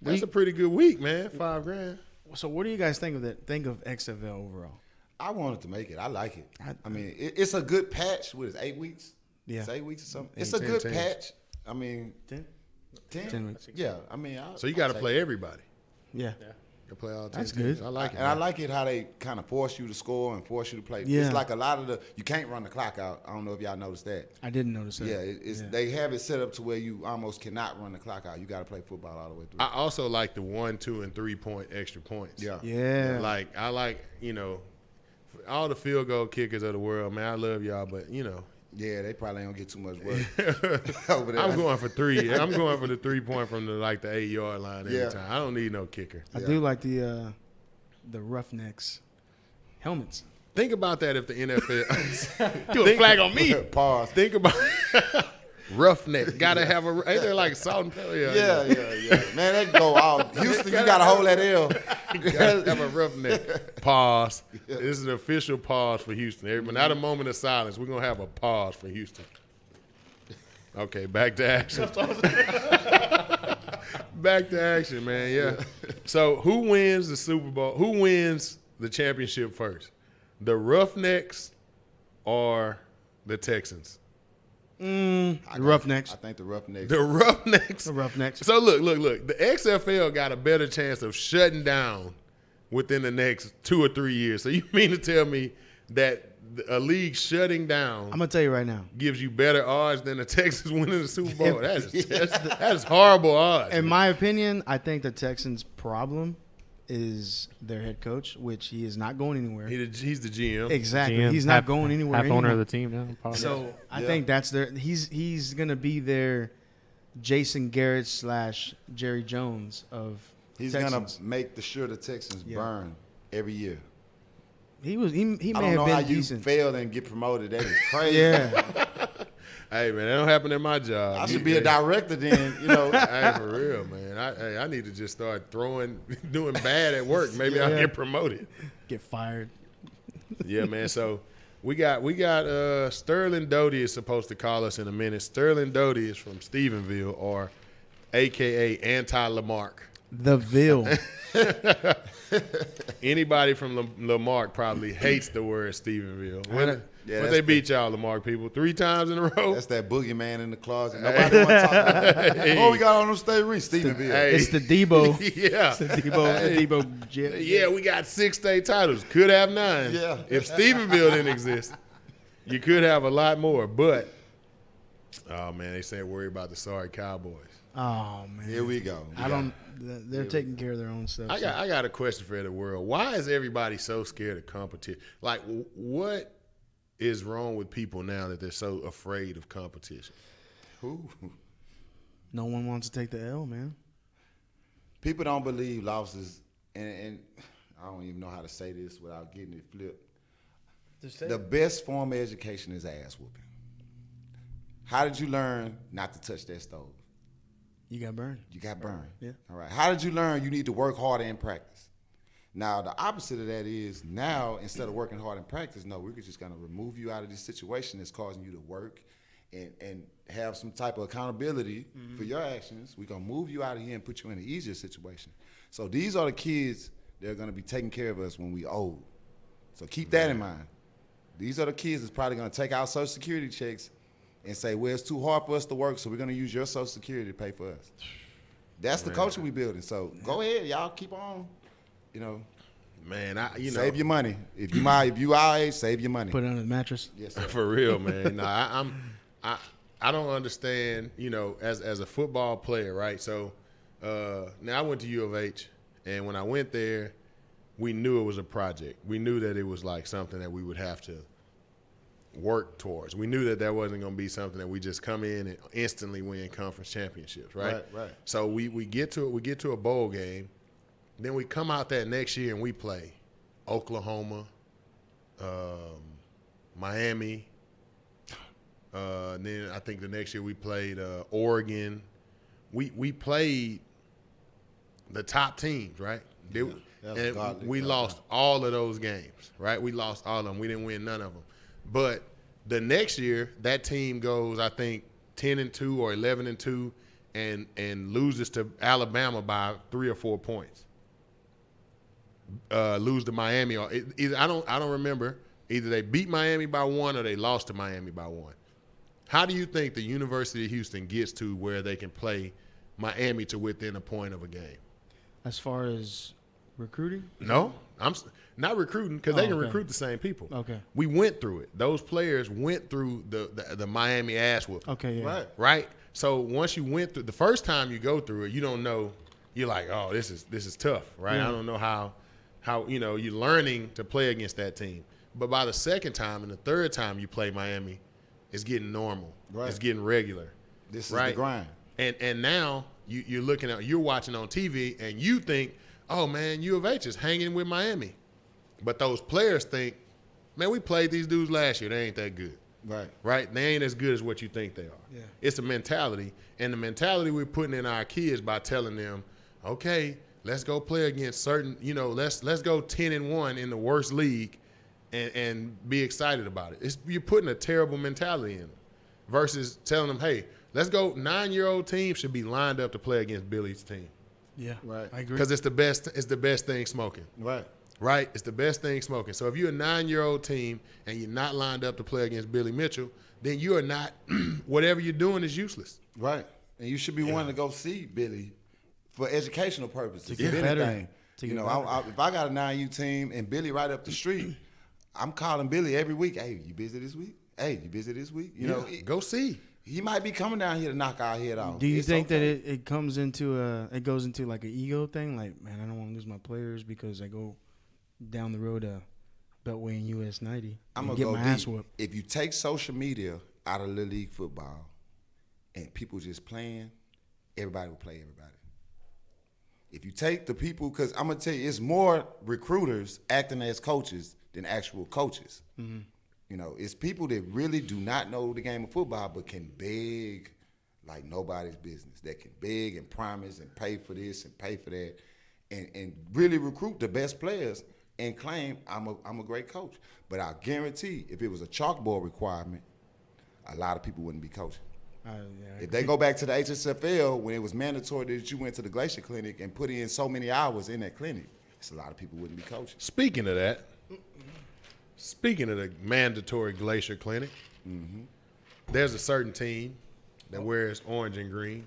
That's a pretty good week, man. $5,000. So what do you guys think of that? Think of XFL overall? I wanted to make it. I like it. I mean, it's a good patch. What is it, 8 weeks? Yeah. It's 8 weeks or something. It's a good patch. I mean, 10? 10 weeks. Yeah. I mean, so you got to play everybody. Yeah. You play all 10 That's teams. good. I like it. And I like it how they kind of force you to score and force you to play. Yeah. It's like a lot of you can't run the clock out. I don't know if y'all noticed that. I didn't notice that. Yeah, they have it set up to where you almost cannot run the clock out. You got to play football all the way through. I also like the 1, 2, and 3 point extra points. Yeah. Yeah. Like I like, all the field goal kickers of the world, man. I love y'all, but Yeah, they probably don't get too much work over there. I'm going for 3. I'm going for the 3 point from the 8-yard line every time. I don't need no kicker. I do like the Roughnecks helmets. Think about that if the NFL Do a flag on me. Pause. Think about roughneck. Gotta have ain't there like salt and pepper? Yeah. Man, they go out. Houston, you got to hold that L. Gotta have a roughneck. Pause. This is an official pause for Houston. But not a moment of silence. We're gonna have a pause for Houston. Okay, back to action. Back to action, man. Yeah. So who wins the Super Bowl? Who wins the championship first? The Roughnecks or the Texans? The Roughnecks. I think the Roughnecks. The Roughnecks. The Roughnecks. So look. The XFL got a better chance of shutting down within the next 2 or 3 years. So you mean to tell me that a league shutting down I'm gonna tell you right now. gives you better odds than the Texans winning the Super Bowl? That is horrible odds. In my opinion, I think the Texans' problem is their head coach, which he is not going anywhere. He's the GM. Exactly. GM, He's not going anywhere. Half owner anymore. of the team now. Probably. So I think that's their. He's gonna be their Jason Garrett / Jerry Jones of He's Texans. gonna make sure the Texans burn every year. He may I don't have know been how decent. you fail and get promoted. That is crazy. Yeah. Hey, man, that don't happen in my job. I should be a director then, Hey, for real, man. I need to just start doing bad at work. Maybe I'll get promoted. Get fired. Yeah, man. So we got Sterling Doty is supposed to call us in a minute. Sterling Doty is from Stephenville, or AKA Anti-Lamarck. The Ville. Anybody from Lamarck probably hates the word Stephenville. When they beat y'all, Lamarck people, 3 times in a row. That's that boogeyman in the closet. Nobody want to talk about it. Oh, we got on them state ring, Stephenville. Hey. It's the Debo. Yeah. It's the Debo jet. Yeah, we got 6 state titles. Could have 9. Yeah. If Stephenville didn't exist, you could have a lot more. But, oh, man, they said worry about the sorry Cowboys. Oh man. Here we go. They're taking care of their own stuff. I got a question for the world. Why is everybody so scared of competition? Like, what is wrong with people now that they're so afraid of competition? Ooh. No one wants to take the L, man. People don't believe losses, and I don't even know how to say this without getting it flipped. The best form of education is ass whooping. How did you learn not to touch that stove? You got burned. You got burned. Yeah. All right. How did you learn you need to work harder in practice? Now, the opposite of that is now, instead of working hard in practice, no, we're just going to remove you out of this situation that's causing you to work and have some type of accountability for your actions. We're going to move you out of here and put you in an easier situation. So these are the kids that are going to be taking care of us when we old. So keep that in mind. These are the kids that's probably going to take our Social Security checks and say, well, it's too hard for us to work, so we're going to use your Social Security to pay for us. That's the culture we building. So go ahead, y'all, keep on, Man, save your money. If you our age, save your money. Put it under the mattress. Yes, sir. For real, man. No, I don't understand, as a football player, right? So now I went to U of H, and when I went there, we knew it was a project. We knew that it was like something that we would have to work towards. We knew that wasn't going to be something that we just come in and instantly win conference championships, right? Right. So we get to a bowl game, then we come out that next year and we play Oklahoma, Miami. Then I think the next year we played Oregon. We played the top teams, right? And we lost all of those games, right? We lost all of them. We didn't win none of them. But the next year, that team goes, I think, 10-2 or 11-2, and loses to Alabama by 3 or 4 points. Lose to Miami, or either I don't remember. Either they beat Miami by 1 or they lost to Miami by 1. How do you think the University of Houston gets to where they can play Miami to within a point of a game? As far as recruiting? No, I'm not recruiting because they can okay. recruit the same people. Okay. We went through it. Those players went through the Miami ass whooping. Okay, yeah. Right? So once you went through the first time you go through it, you don't know. You're like, oh, this is tough, right? Yeah. I don't know how you're learning to play against that team. But by the second time and the third time you play Miami, it's getting normal. Right. It's getting regular. This is right? the grind. And now you're watching on TV and you think, oh man, U of H is hanging with Miami. But those players think, man, we played these dudes last year. They ain't that good. Right. Right? They ain't as good as what you think they are. Yeah. It's a mentality. And the mentality we're putting in our kids by telling them, okay, let's go play against certain, let's go 10-1 in the worst league and be excited about it. You're putting a terrible mentality in them versus telling them, hey, let's go. 9-year-old team should be lined up to play against Billy's team. Yeah. Right. I agree. Because it's the best thing smoking. Right. Right? It's the best thing smoking. So if you're a 9-year-old team and you're not lined up to play against Billy Mitchell, then you are not – whatever you're doing is useless. Right. And you should be wanting to go see Billy for educational purposes. To get if better. anything. If I got a 9U team and Billy right up the street, I'm calling Billy every week. Hey, you busy this week? Hey, you busy this week? Go see. He might be coming down here to knock our head off. Do you It's think okay. that it goes into like an ego thing? Like, man, I don't want to lose my players because I go down the road to Beltway and US 90 I'm and gonna get go my ass deep. whooped. If you take social media out of Little League football and people just playing, everybody will play everybody. If you take the people, because I'm gonna tell you, it's more recruiters acting as coaches than actual coaches. Mm-hmm. It's people that really do not know the game of football but can beg like nobody's business. That can beg and promise and pay for this and pay for that, and really recruit the best players and claim I'm a great coach. But I guarantee, if it was a chalkboard requirement, a lot of people wouldn't be coaching. If they go back to the HSFL when it was mandatory that you went to the Glacier Clinic and put in so many hours in that clinic, it's a lot of people wouldn't be coaching. Speaking of that, speaking of the mandatory Glacier Clinic, there's a certain team that wears orange and green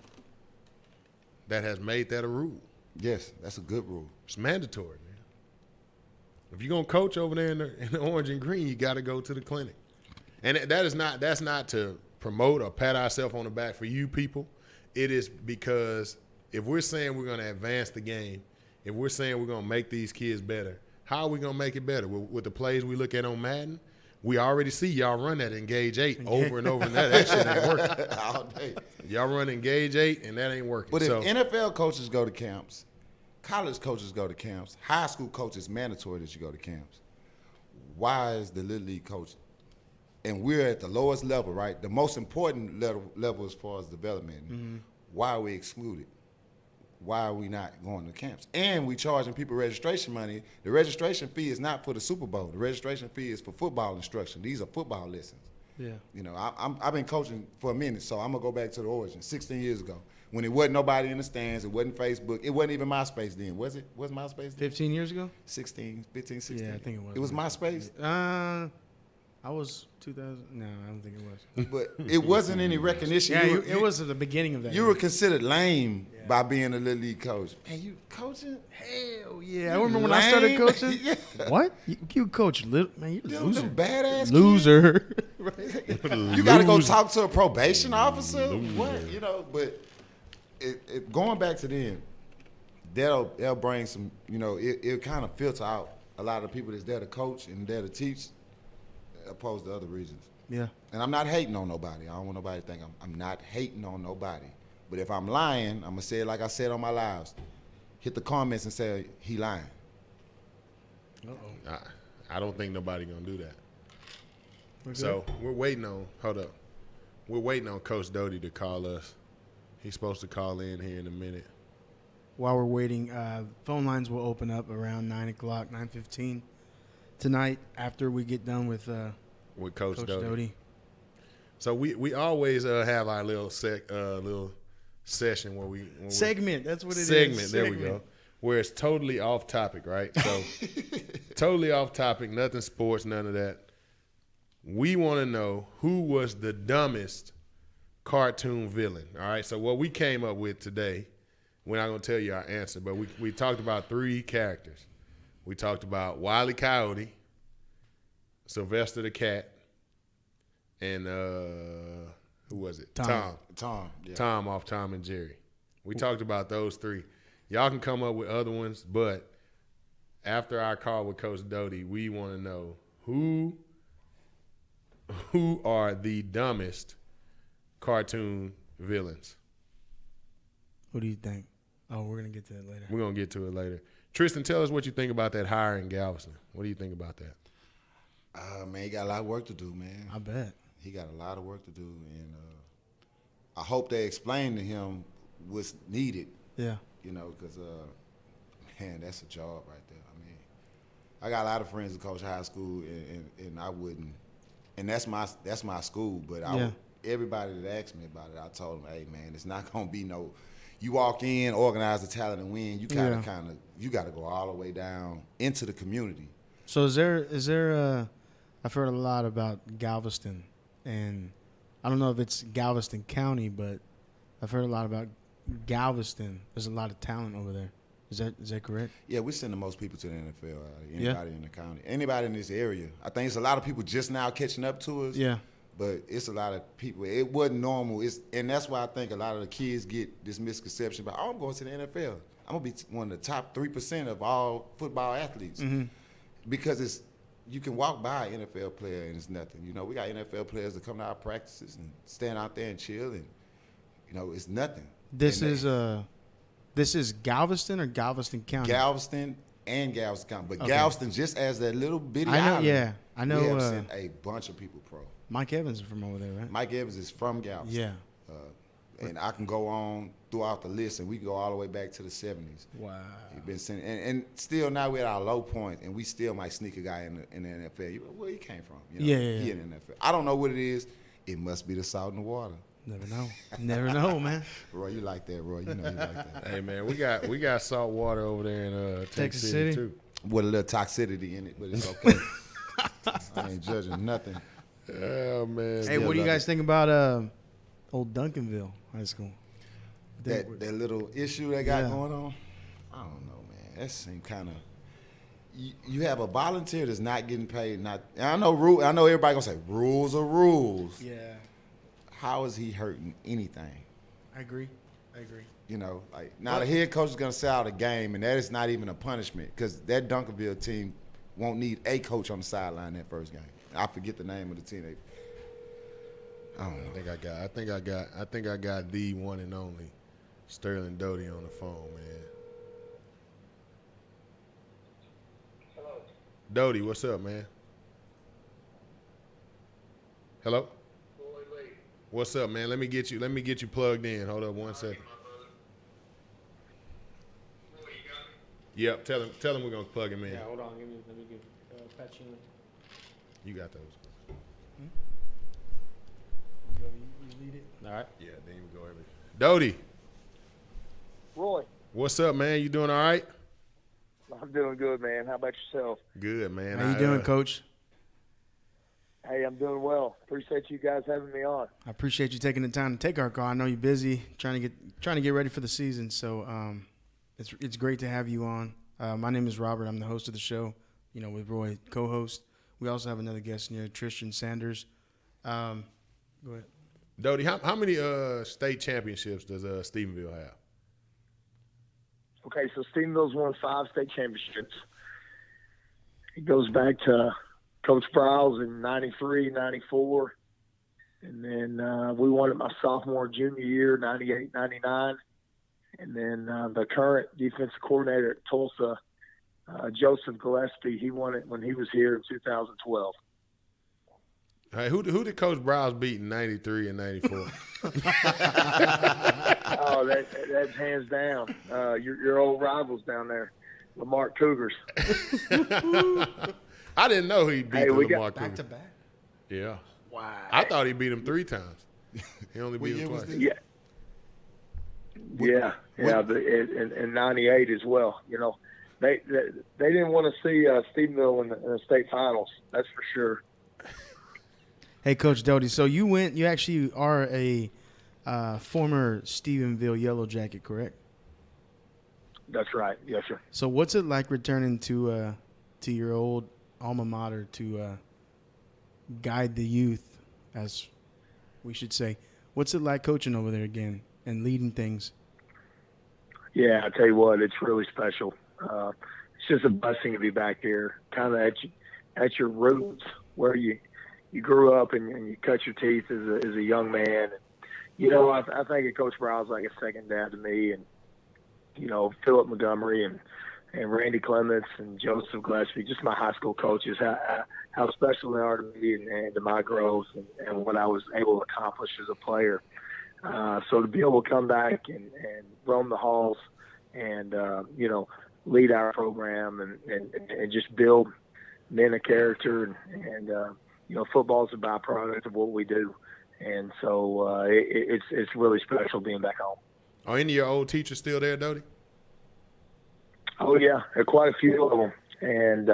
that has made that a rule. Yes, that's a good rule. It's mandatory, man. If you're gonna coach over there in the orange and green, you got to go to the clinic. And that's not to promote or pat ourselves on the back for you people. It is because if we're saying we're gonna advance the game, if we're saying we're gonna make these kids better, how are we gonna make it better? With the plays we look at on Madden, we already see y'all run that Engage 8 over and over, and that shit ain't working. All day. Y'all run Engage 8, and that ain't working. But if NFL coaches go to camps, college coaches go to camps, high school coaches mandatory that you go to camps, why is the Little League coach, and we're at the lowest level, right? The most important level as far as development. Why are we excluded? Why are we not going to camps? And we charging people registration money. The registration fee is not for the Super Bowl. The registration fee is for football instruction. These are football lessons. Yeah. I've been coaching for a minute, so I'm going to go back to the origin, 16 years ago. When it wasn't nobody in the stands, it wasn't Facebook, it wasn't even MySpace then. Was it? Was MySpace then? 15 years ago? 15, 16? Yeah, I think it was. It was MySpace? I was 2000. No, I don't think it was. But it wasn't any recognition. Yeah, it was at the beginning of that. You were considered lame by being a Little League coach. Man, you coaching? Hell yeah. I remember when I started coaching. Yeah. What? You coach little man, you're a Them loser. badass Loser. You got to go talk to a probation officer. What? But it going back to them, they'll bring some. It'll kind of filter out a lot of people that's there to coach and there to teach, opposed to other reasons. Yeah. And I'm not hating on nobody. I don't want nobody to think I'm not hating on nobody. But if I'm lying, I'm gonna say it like I said on my lives. Hit the comments and say he lying. I don't think nobody gonna do that. So we're waiting on. Hold up. We're waiting on Coach Doty to call us. He's supposed to call in here in a minute. While we're waiting, phone lines will open up around 9 o'clock, 9:15 tonight after we get done with Coach Doty. Doty. So we always have our little session where we segment. That's what it is. Segment. There we go. Where it's totally off topic, right? So totally off topic, nothing sports, none of that. We want to know who was the dumbest cartoon villain. All right. So what we came up with today, we're not gonna tell you our answer, but we talked about 3 characters. We talked about Wile E. Coyote, Sylvester the Cat, and who was it? Tom. Yeah. Tom off Tom and Jerry. We talked about those 3. Y'all can come up with other ones, but after our call with Coach Doty, we want to know who are the dumbest cartoon villains. What do you think? Oh, we're going to get to that later. We're going to get to it later. Tristian, tell us what you think about that hire in Galveston. What do you think about that? Man, he got a lot of work to do, man. I bet. He got a lot of work to do, and I hope they explain to him what's needed. Yeah. You know, because, man, that's a job right there. I mean, I got a lot of friends who coach high school, and I wouldn't. And that's my school, but everybody that asked me about it, I told them, hey, man, it's not going to be no – you walk in, organize the talent, and win. You you got to go all the way down into the community. So is there I've heard a lot about Galveston, and I don't know if it's Galveston County, but I've heard a lot about Galveston. There's a lot of talent over there. Is that correct? Yeah, we send the most people to the NFL. Anybody in the county, anybody in this area. I think it's a lot of people just now catching up to us. Yeah. But it's a lot of people. It wasn't normal. And that's why I think a lot of the kids get this misconception about, I'm going to the NFL. I'm going to be one of the top 3% of all football athletes. Mm-hmm. Because you can walk by an NFL player and it's nothing. You know, we got NFL players that come to our practices and stand out there and chill, and, you know, it's nothing. This is Galveston or Galveston County? Galveston and Galveston County. But okay. Galveston, just as that little bitty island. Yeah, I know. We have sent a bunch of people pro. Mike Evans is from over there, right? Mike Evans is from Galveston. Yeah. And I can go on throughout the list, and we go all the way back to the 70s. Wow. He's been sent, and still now we're at our low point, and we still might sneak a guy in the NFL. Where he came from? You know, yeah. He in the NFL. I don't know what it is. It must be the salt in the water. Never know. Never know, man. Roy, you like that, Roy. You know you like that. Hey, man, we got salt water over there in Texas City, too. With a little toxicity in it, but it's okay. I ain't judging nothing. Oh, man. Hey, what do you guys think about old Duncanville High School? That little issue they got going on? I don't know, man. That seems kind of – you have a volunteer that's not getting paid. I know everybody going to say rules are rules. Yeah. How is he hurting anything? I agree. You know, like now the head coach is going to sell out a game, and that is not even a punishment because that Duncanville team won't need a coach on the sideline that first game. I forget the name of the team. I don't know. I think I got the one and only Sterling Doty on the phone, man. Hello. Doty, what's up, man? Hello? What's up, man? Let me get you plugged in. Hold up one second. Yep, tell him we're gonna plug him in. Yeah, hold on. Let me patch you in. You got those. You lead it. All right. Yeah, then we go everything. Doty. Roy. What's up, man? You doing all right? I'm doing good, man. How about yourself? Good, man. How you doing, Coach? Hey, I'm doing well. Appreciate you guys having me on. I appreciate you taking the time to take our call. I know you're busy trying to get ready for the season, so it's great to have you on. My name is Robert. I'm the host of the show. You know, with Roy, co-host. We also have another guest in here, Tristian Sanders. Go ahead. Doty, how many state championships does Stephenville have? Okay, so Stephenville's won 5 state championships. It goes back to Coach Prowse in 93, 94. And then we won it my sophomore, junior year, 98, 99. And then the current defensive coordinator at Tulsa, Joseph Gillespie, he won it when he was here in 2012. Hey, who did Coach Browse beat in 93 and 94? Oh, that's hands down. Your old rivals down there, Lamar Cougars. I didn't know he beat the Lamar Cougars. Back to back? Yeah. Wow. I thought he beat him 3 times. He only beat him twice. Yeah. Yeah, in '98 as well. They didn't want to see Stephenville in the state finals. That's for sure. Hey, Coach Doty. So you actually are a former Stephenville Yellow Jacket, correct? That's right. Yes, sir. So what's it like returning to your old alma mater to guide the youth, as we should say? What's it like coaching over there again and leading things? Yeah, I tell you what, it's really special. It's just a blessing to be back here, kind of at your roots, where you grew up and you cut your teeth as a young man. I think of Coach Brow's like a second dad to me, and Philip Montgomery and Randy Clements and Joseph Gillespie, just my high school coaches, how special they are to me and to my growth and what I was able to accomplish as a player. So to be able to come back and roam the halls and, lead our program and just build men of character and football is a byproduct of what we do. And so it's really special being back home. Are any of your old teachers still there, Doty? Oh yeah, there are quite a few of them, and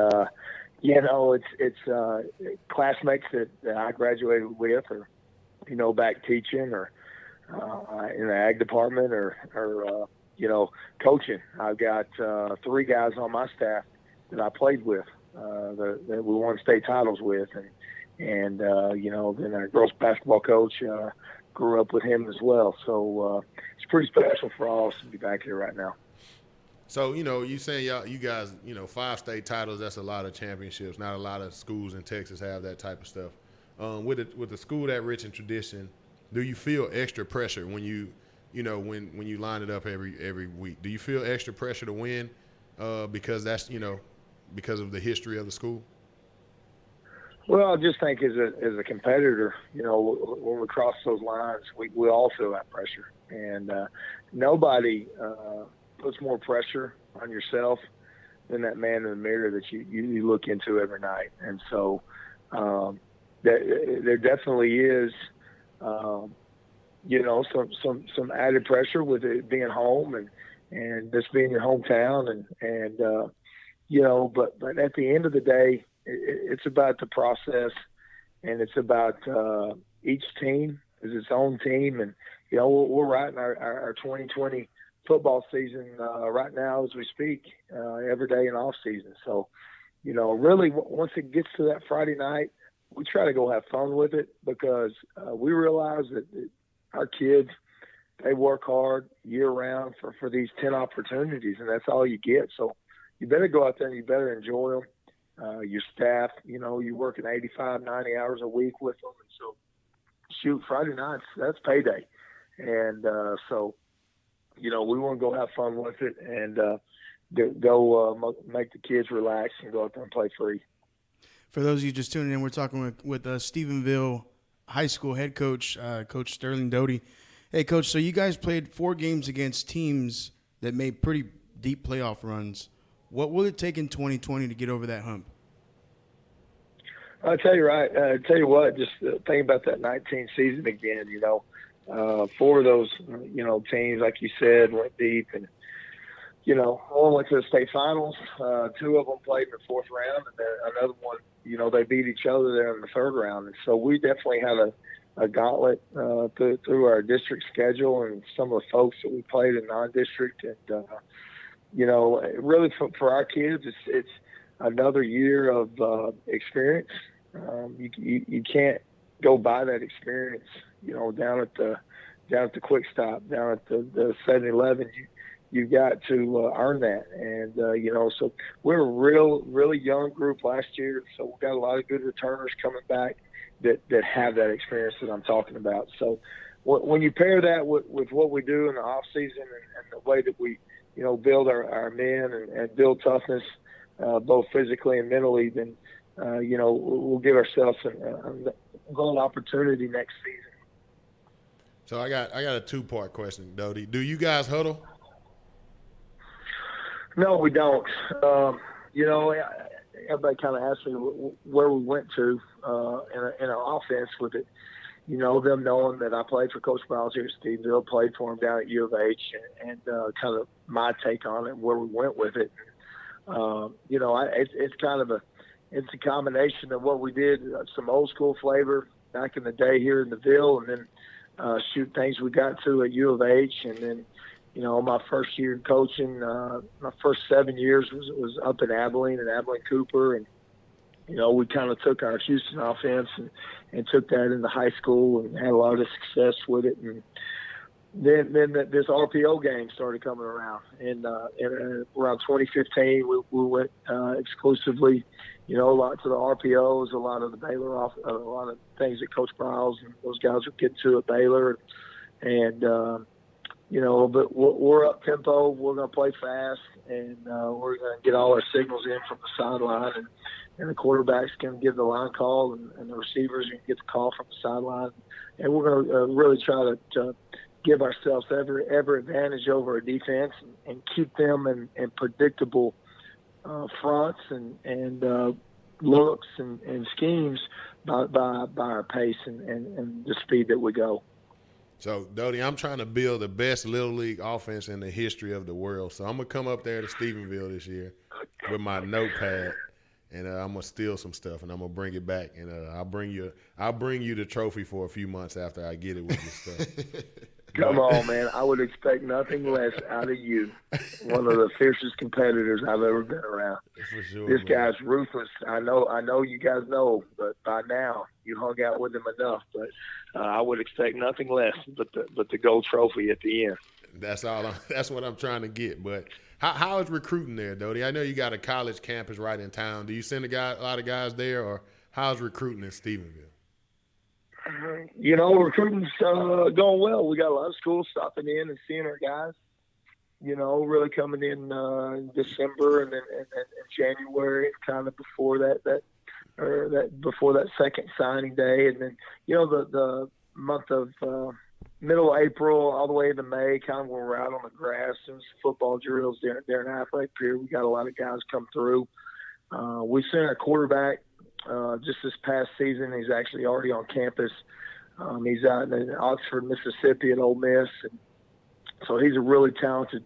it's classmates that I graduated with, or back teaching, or in the ag department, or coaching. I've got 3 guys on my staff that I played with, that we won state titles with, and then our girls basketball coach grew up with him as well. So it's pretty special for all of us to be back here right now. So, you saying you guys, 5 state titles, that's a lot of championships. Not a lot of schools in Texas have that type of stuff. With the school that rich in tradition, do you feel extra pressure when when you line it up every week? Do you feel extra pressure to win because that's, because of the history of the school? Well, I just think as a competitor, when we cross those lines, we all feel that pressure. And nobody puts more pressure on yourself than that man in the mirror that you look into every night. And so there definitely is, some added pressure with it being home and this being your hometown. But at the end of the day, it's about the process, and it's about each team is its own team. And, we're right in our 2020 football season right now as we speak, every day in off season. So, really once it gets to that Friday night, we try to go have fun with it because we realize that our kids, they work hard year round for these 10 opportunities, and that's all you get. So you better go out there and you better enjoy them. Your staff, you're working 85, 90 hours a week with them. And so shoot, Friday nights, that's payday. And so, we want to go have fun with it and go make the kids relax and go out there and play free. For those of you just tuning in, we're talking with Stephenville High School head coach, Coach Sterling Doty. Hey, Coach, so you guys played 4 games against teams that made pretty deep playoff runs. What will it take in 2020 to get over that hump? I'll tell you what, just think about that 19 season again, 4 of those, teams, like you said, went deep. And, one went to the state finals. 2 of them played in the 4th round. And then another one, they beat each other there in the 3rd round. And so we definitely had a gauntlet through our district schedule and some of the folks that we played in non-district. And, really for our kids, it's another year of experience. You can't go by that experience, down at the Quick Stop, down at the 7-Eleven. You've got to earn that. And, so we're a really young group last year. So we've got a lot of good returners coming back that have that experience that I'm talking about. So when you pair that with what we do in the off season and the way that we, build our men and build toughness, both physically and mentally, then, we'll give ourselves a gold opportunity next season. So I got a 2-part question, Doty. Do you guys huddle? No, we don't. Everybody kind of asked me where we went to in our offense with it. them knowing that I played for Coach Browse here at Stephenville, played for him down at U of H, and kind of my take on it, where we went with it. It's kind of it's a combination of what we did, some old school flavor back in the day here in the Ville, and then things we got to at U of H, and then my first year coaching, my first 7 years was up in Abilene and Abilene Cooper, and we kind of took our Houston offense and took that into high school and had a lot of success with it. And then this RPO game started coming around, and around 2015 we went exclusively, a lot to the RPOs, a lot of the Baylor a lot of things that Coach Browse and those guys were getting to at Baylor, and but we're up tempo. We're going to play fast, and we're going to get all our signals in from the sideline, and the quarterback's going to give the line call, and the receivers are going to get the call from the sideline, and we're going to really try to give ourselves every advantage over our defense and keep them in predictable fronts and looks and schemes by our pace and the speed that we go. So, Doty, I'm trying to build the best Little League offense in the history of the world. So I'm going to come up there to Stephenville this year with my notepad, and I'm going to steal some stuff, and I'm going to bring it back. And I'll bring you the trophy for a few months after I get it with your stuff. Come on, man. I would expect nothing less out of you. One of the fiercest competitors I've ever been around. For sure, this man. guy's ruthless. I know you guys know, but by now you hung out with him enough. But I would expect nothing less but the gold trophy at the end. That's all. That's what I'm trying to get. But how is recruiting there, Doty? I know you got a college campus right in town. Do you send a lot of guys there, or how's recruiting in Stephenville? Recruiting's going well. We got a lot of schools stopping in and seeing our guys. Really coming in December and then January, kind of before that second signing day, and then the month of middle of April all the way into May, kind of when we're out on the grass and football drills during athletic period. We got a lot of guys come through. We sent a quarterback. Just this past season, he's actually already on campus. He's out in Oxford, Mississippi at Ole Miss. And so he's a really talented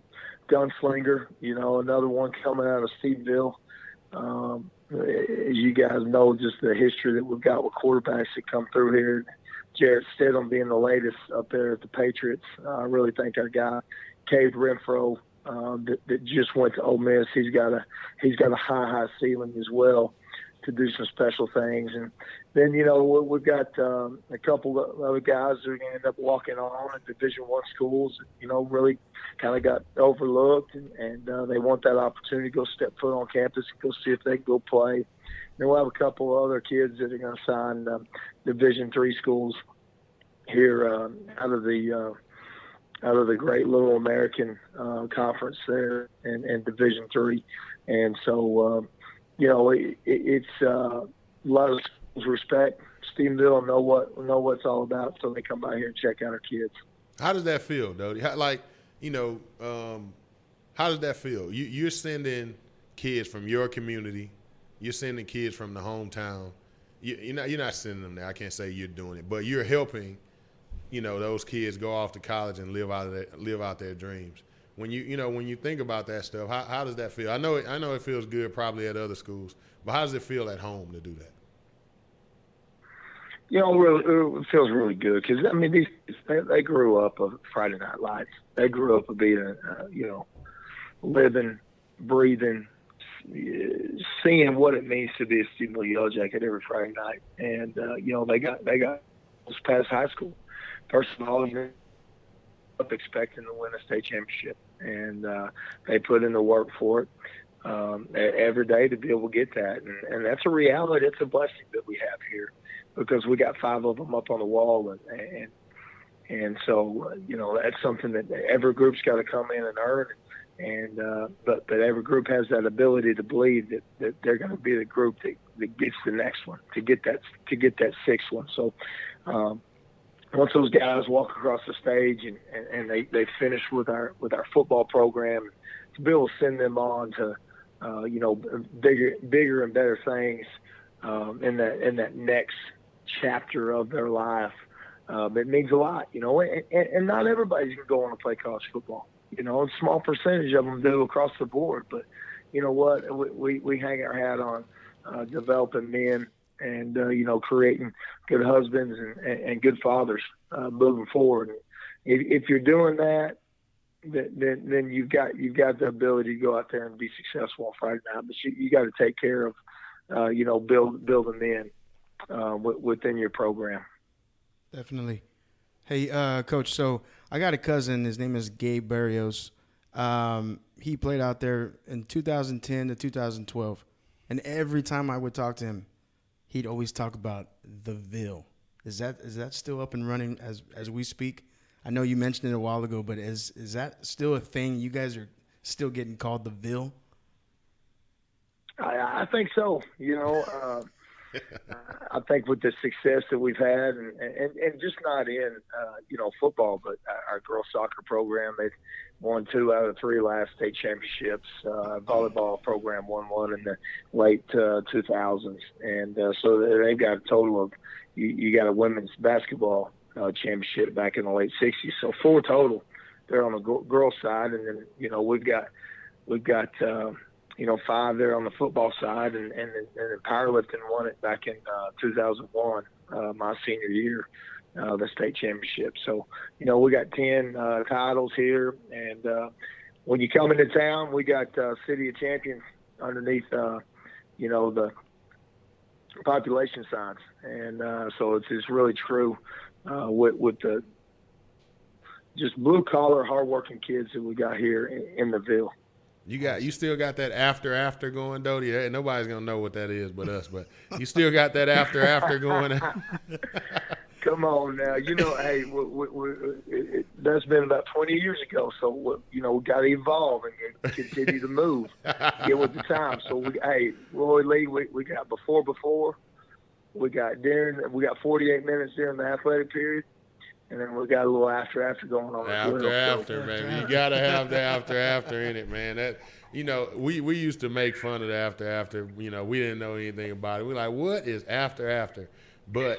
gunslinger, another one coming out of Stephenville. As you guys know, just the history that we've got with quarterbacks that come through here. Jarrett Stidham being the latest up there at the Patriots. I really think our guy, Cade Renfro, that just went to Ole Miss, he's got a high ceiling as well to do some special things. And then, we've got a couple of other guys who are going to end up walking on at Division I schools, really kind of got overlooked, and they want that opportunity to go step foot on campus and go see if they can go play. Then we'll have a couple of other kids that are going to sign Division III schools here out of the great little American conference there and Division III. And so, it's a lot of respect. Stephenville know what it's all about, so they come by here and check out our kids. How does that feel, Doty? How does that feel? You're sending kids from your community. You're sending kids from the hometown. You're not sending them there. I can't say you're doing it, but you're helping, those kids go off to college and live out their dreams. When you think about that stuff, how does that feel? I know it feels good probably at other schools, but how does it feel at home to do that? It feels really good because they grew up of Friday Night Lights. They grew up of being living, breathing, seeing what it means to be a Stephenville Yellow Jacket every Friday night, and they got past high school. First of all, you're up expecting to win a state championship, and they put in the work for it every day to be able to get that, and that's a reality. It's a blessing that we have here because we got 5 of them up on the wall, and so that's something that every group's got to come in and earn. And but every group has that ability to believe that they're going to be the group that gets the next one, to get that 6th one. So once those guys walk across the stage and they finish with our football program, to be able to send them on to bigger and better things in that next chapter of their life, It means a lot, and not everybody's going to go on to play college football. A small percentage of them do across the board. But you know what? We hang our hat on developing men and, creating good husbands and good fathers moving forward. If you're doing that, then you've got the ability to go out there and be successful on Friday night. But you got to take care of, building men within your program. Definitely. Hey, Coach, so I got a cousin. His name is Gabe Barrios. He played out there in 2010 to 2012. And every time I would talk to him, he'd always talk about the Ville. Is that still up and running as we speak? I know you mentioned it a while ago, but is that still a thing? You guys are still getting called the Ville? I think so. I think with the success that we've had, and just not in football, but our girls soccer program, they've won 2 out of 3 last state championships. Volleyball program won 1 in the late 2000s, and so they've got a total of you got a women's basketball championship back in the late 60s. So 4 total. They're on the girls side, and then we've got 5 there on the football side, and powerlifting won it back in 2001, my senior year, the state championship. So, we got 10 titles here, and when you come into town, we got City of Champions underneath, the population signs, and so it's really true with the just blue collar, hardworking kids that we got here in the Ville. You still got that after going, Doty. Nobody's gonna know what that is but us. But you still got that after going. Come on now, hey, that's been about 20 years ago. So we got to evolve and continue to move, get with the time. So Roy Lee, we got before, we got during, we got 48 minutes during the athletic period. And then we got a little after going on. After, man. You got to have the after in it, man. That we used to make fun of the after. We didn't know anything about it. We're like, what is after? But,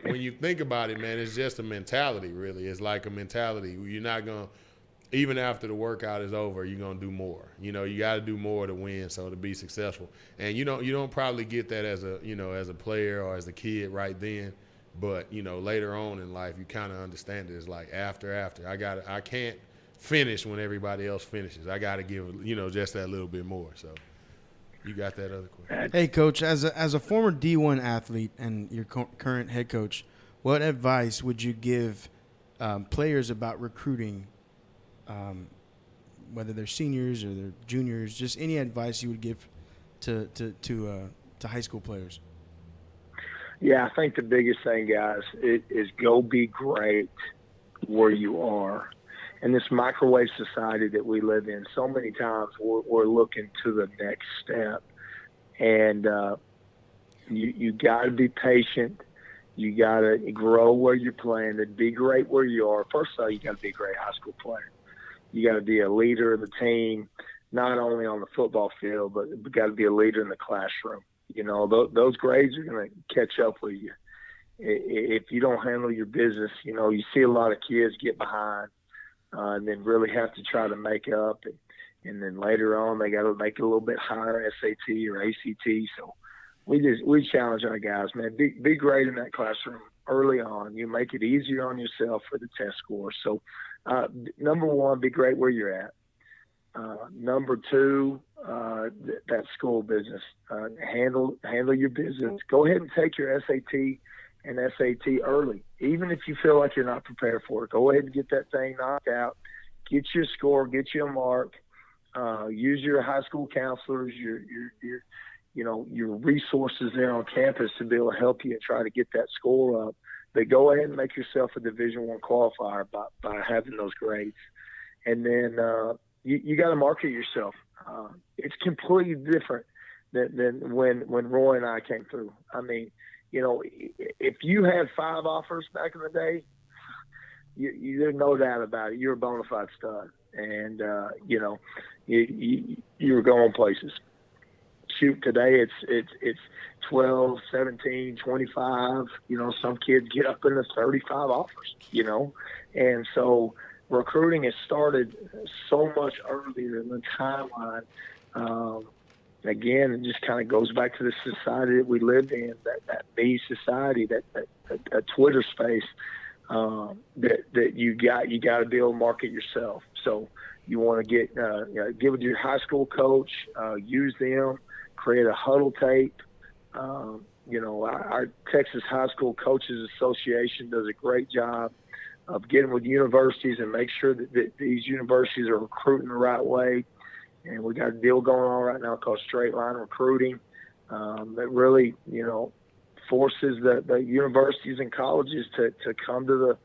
when you think about it, man, it's just a mentality, really. It's like a mentality. You're not going to, even after the workout is over, you're going to do more. You got to do more to win, so to be successful. And you don't probably get that as a player or as a kid right then. But, later on in life, you kind of understand it. It's like after. I can't finish when everybody else finishes. I got to give, just that little bit more. So you got that other question. Hey, Coach, as a former D1 athlete and your current head coach, what advice would you give players about recruiting, whether they're seniors or they're juniors, just any advice you would give to high school players? Yeah, I think the biggest thing, guys, is go be great where you are. In this microwave society that we live in, so many times we're looking to the next step. And you got to be patient. You got to grow where you're playing and be great where you are. First of all, you got to be a great high school player. You got to be a leader of the team, not only on the football field, but you got to be a leader in the classroom. Those grades are going to catch up with you. If you don't handle your business, you see a lot of kids get behind and then really have to try to make up. And then later on, they got to make it a little bit higher SAT or ACT. So we challenge our guys, man, be great in that classroom early on. You make it easier on yourself for the test score. So number 1, be great where you're at. Number 2, that school business. Handle your business. Go ahead and take your SAT and SAT early, even if you feel like you're not prepared for it. Go ahead and get that thing knocked out. Get your score. Get you a mark. Use your high school counselors, your resources there on campus to be able to help you and try to get that score up. But go ahead and make yourself a Division I qualifier by having those grades, and then. You got to market yourself. It's completely different than when Roy and I came through. I mean, if you had 5 offers back in the day, there's no doubt about it. You're a bona fide stud, and you were going places. shoot, today it's 12, 17, 25. Some kids get up into 35 offers. And so recruiting has started so much earlier in the timeline. Again, it just kind of goes back to the society that we lived in, that me society, that Twitter space, that you got to be able to market yourself. So you want to give it to your high school coach, use them, create a huddle tape. Our Texas High School Coaches Association does a great job of getting with universities and make sure that these universities are recruiting the right way. And we got a deal going on right now called Straight Line Recruiting that really, forces the universities and colleges to come to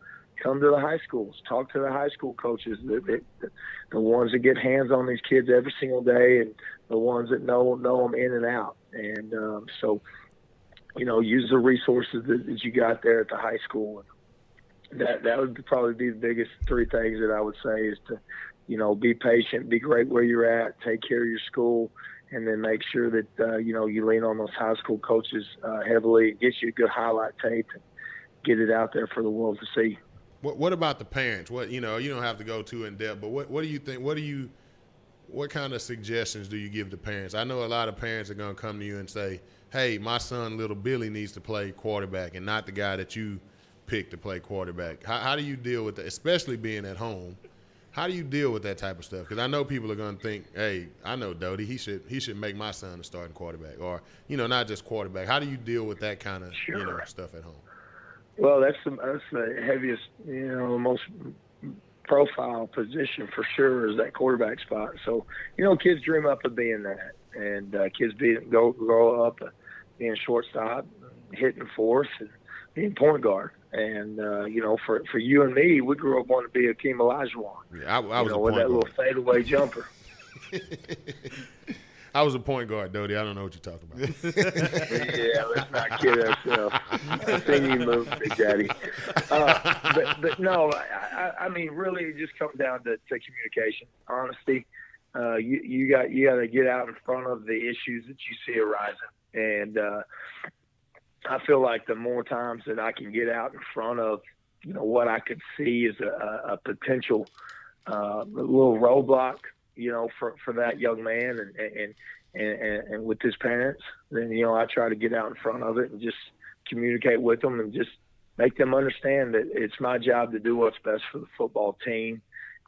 the high schools, talk to the high school coaches, the ones that get hands on these kids every single day, and the ones that know them in and out. And so, use the resources that you got there at the high school. That would probably be the biggest three things that I would say is to, be patient, be great where you're at, take care of your school, and then make sure that, you lean on those high school coaches heavily, get you a good highlight tape, and get it out there for the world to see. What about the parents? You don't have to go too in depth, but what do you think? What kind of suggestions do you give to parents? I know a lot of parents are going to come to you and say, hey, my son, little Billy, needs to play quarterback and not the guy that you picked to play quarterback. How do you deal with that, especially being at home? How do you deal with that type of stuff? Because I know people are going to think, hey, I know Doty, he should make my son a starting quarterback, or, not just quarterback. How do you deal with that kind of, stuff at home? Well, that's the heaviest, most profile position for sure is that quarterback spot. So, kids dream up of being that, and kids grow up being shortstop, hitting fourth, and being point guard. And for you and me, we grew up wanting to be Akeem Olajuwon. Yeah, I was a point with that guard. little fadeaway jumper. I was a point guard, Doty. I don't know what you're talking about. Yeah, let's not kid ourselves. I've seen you move, Big Daddy. But no, I mean, really, it just comes down to communication, honesty. You got to get out in front of the issues that you see arising, and I feel like the more times that I can get out in front of, what I could see as a potential little roadblock, for that young man and with his parents, then, I try to get out in front of it and just communicate with them and just make them understand that it's my job to do what's best for the football team.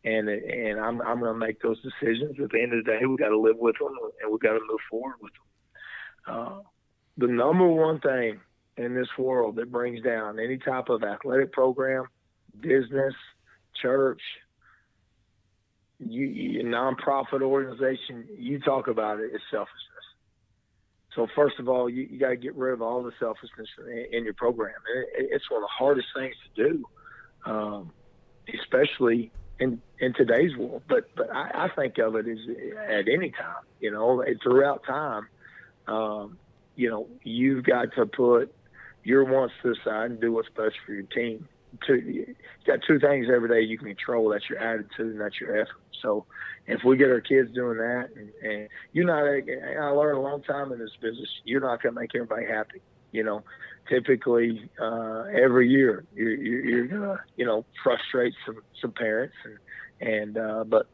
And I'm going to make those decisions. At the end of the day, we got to live with them and we got to move forward with them. The number one thing in this world that brings down any type of athletic program, business, church, nonprofit organization, you talk about it, is selfishness. So first of all, you got to get rid of all the selfishness in your program. It's one of the hardest things to do, especially in today's world. But I think of it as at any time, throughout time. You've got to put your wants to the side and do what's best for your team. You got two things every day you can control. That's your attitude and that's your effort. So if we get our kids doing that, and I learned a long time in this business, you're not going to make everybody happy. Typically every year you're going to, frustrate some parents, but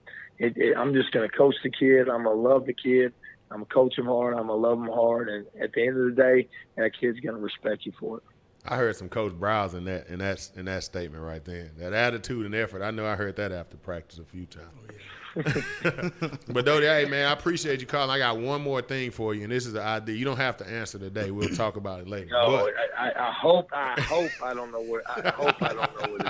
I'm just going to coach the kid. I'm going to love the kid. I'm going to coach him hard. I'm going to love him hard. And at the end of the day, that kid's going to respect you for it. I heard some Coach Browse in that statement right there. That attitude and effort. I know I heard that after practice a few times. Oh, yeah. But Doty, hey man, I appreciate you calling. I got one more thing for you, and this is the idea. You don't have to answer today. We'll talk about it later. No, but I hope I don't know where this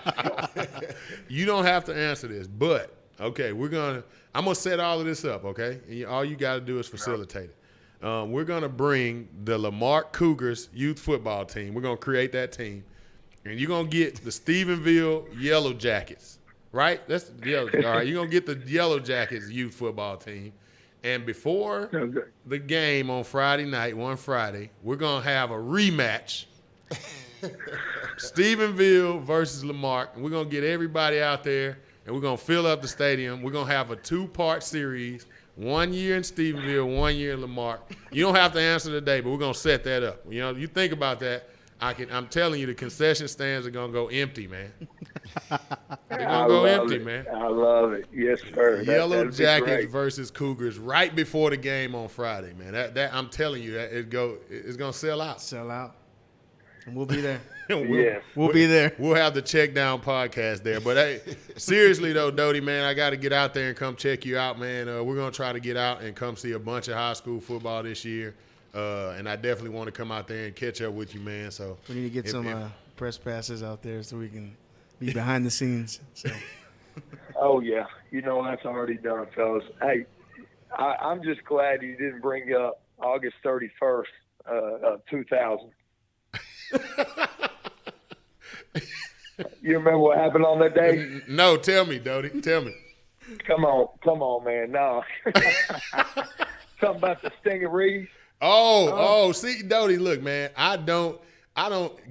is going. You don't have to answer this, but okay, I'm gonna set all of this up, okay? And all you got to do is facilitate it. We're going to bring the Lamar Cougars youth football team. We're going to create that team. And you're going to get the Stephenville Yellow Jackets, right? All right, you're going to get the Yellow Jackets youth football team. And before the game on Friday night, one Friday, we're going to have a rematch. Stephenville versus Lamar. And we're going to get everybody out there, and we're going to fill up the stadium. We're going to have a 2-part series 1 year in Stephenville, 1 year in Lamar. You don't have to answer today, but we're gonna set that up. You know, you think about that. I'm telling you, the concession stands are gonna go empty, man. They're gonna go empty, man. I love it. Yes, sir. Yellow That'd be Jackets great. versus Cougars right before the game on Friday, man. That I'm telling you, that it's gonna sell out. Sell out. And we'll be there. Yes. We'll be there. We'll have the Check Down podcast there. But hey, seriously though, Doty, man, I got to get out there and come check you out, man. We're gonna try to get out and come see a bunch of high school football this year. And I definitely want to come out there and catch up with you, man. So We need to get some press passes out there so we can be behind the scenes. So. Oh, yeah. You know, that's already done, fellas. Hey, I'm just glad you didn't bring up August 31st of 2000. You remember what happened on that day? No, tell me, Doty. Tell me. Come on, man. No. Something about the stingarees. See, Doty, look, man, I don't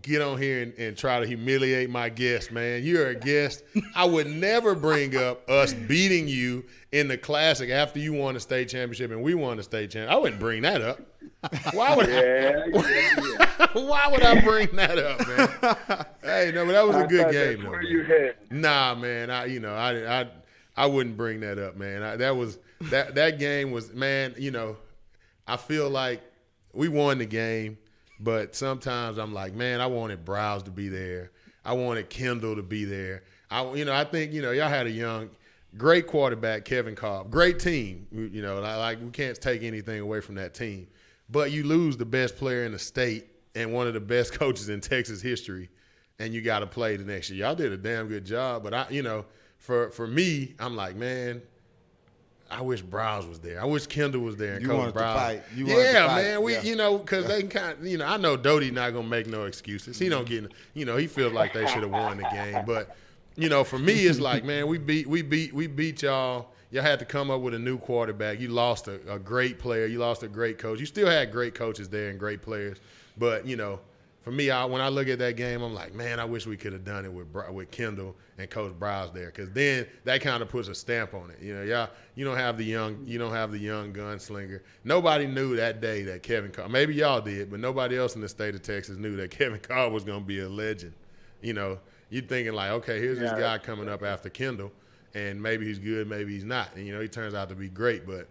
get on here and try to humiliate my guest, man. You're a guest. I would never bring up us beating you in the Classic after you won the state championship and we won the state championship. I wouldn't bring that up. Why would Why would I bring that up, man? Hey, no, but that was a good game, though. Where you heading? Nah, man, I wouldn't bring that up, man. That game was, man, you know, I feel like we won the game, but sometimes I'm like, man, I wanted Browse to be there. I wanted Kendall to be there. I think, y'all had a great quarterback, Kevin Cobb. Great team. Like we can't take anything away from that team. But you lose the best player in the state and one of the best coaches in Texas history, and you got to play the next year. Y'all did a damn good job, but for me, I'm like, man, I wish Browse was there. I wish Kendall was there. And You Coach wanted to Browse. fight. Man. Yeah. Because they can kind of, I know Doty not gonna make no excuses. He don't get, he feels like they should have won the game. But, for me, it's like, man, we beat y'all. Y'all had to come up with a new quarterback. You lost a great player. You lost a great coach. You still had great coaches there and great players. But, for me, when I look at that game, I'm like, man, I wish we could have done it with Kendall and Coach Browse there, because then that kind of puts a stamp on it. You don't have the young gunslinger. Nobody knew that day that Kevin Cobb, maybe y'all did, but nobody else in the state of Texas knew that Kevin Cobb was going to be a legend. You're thinking like, okay, here's this guy coming up after Kendall, and maybe he's good, maybe he's not. And he turns out to be great, but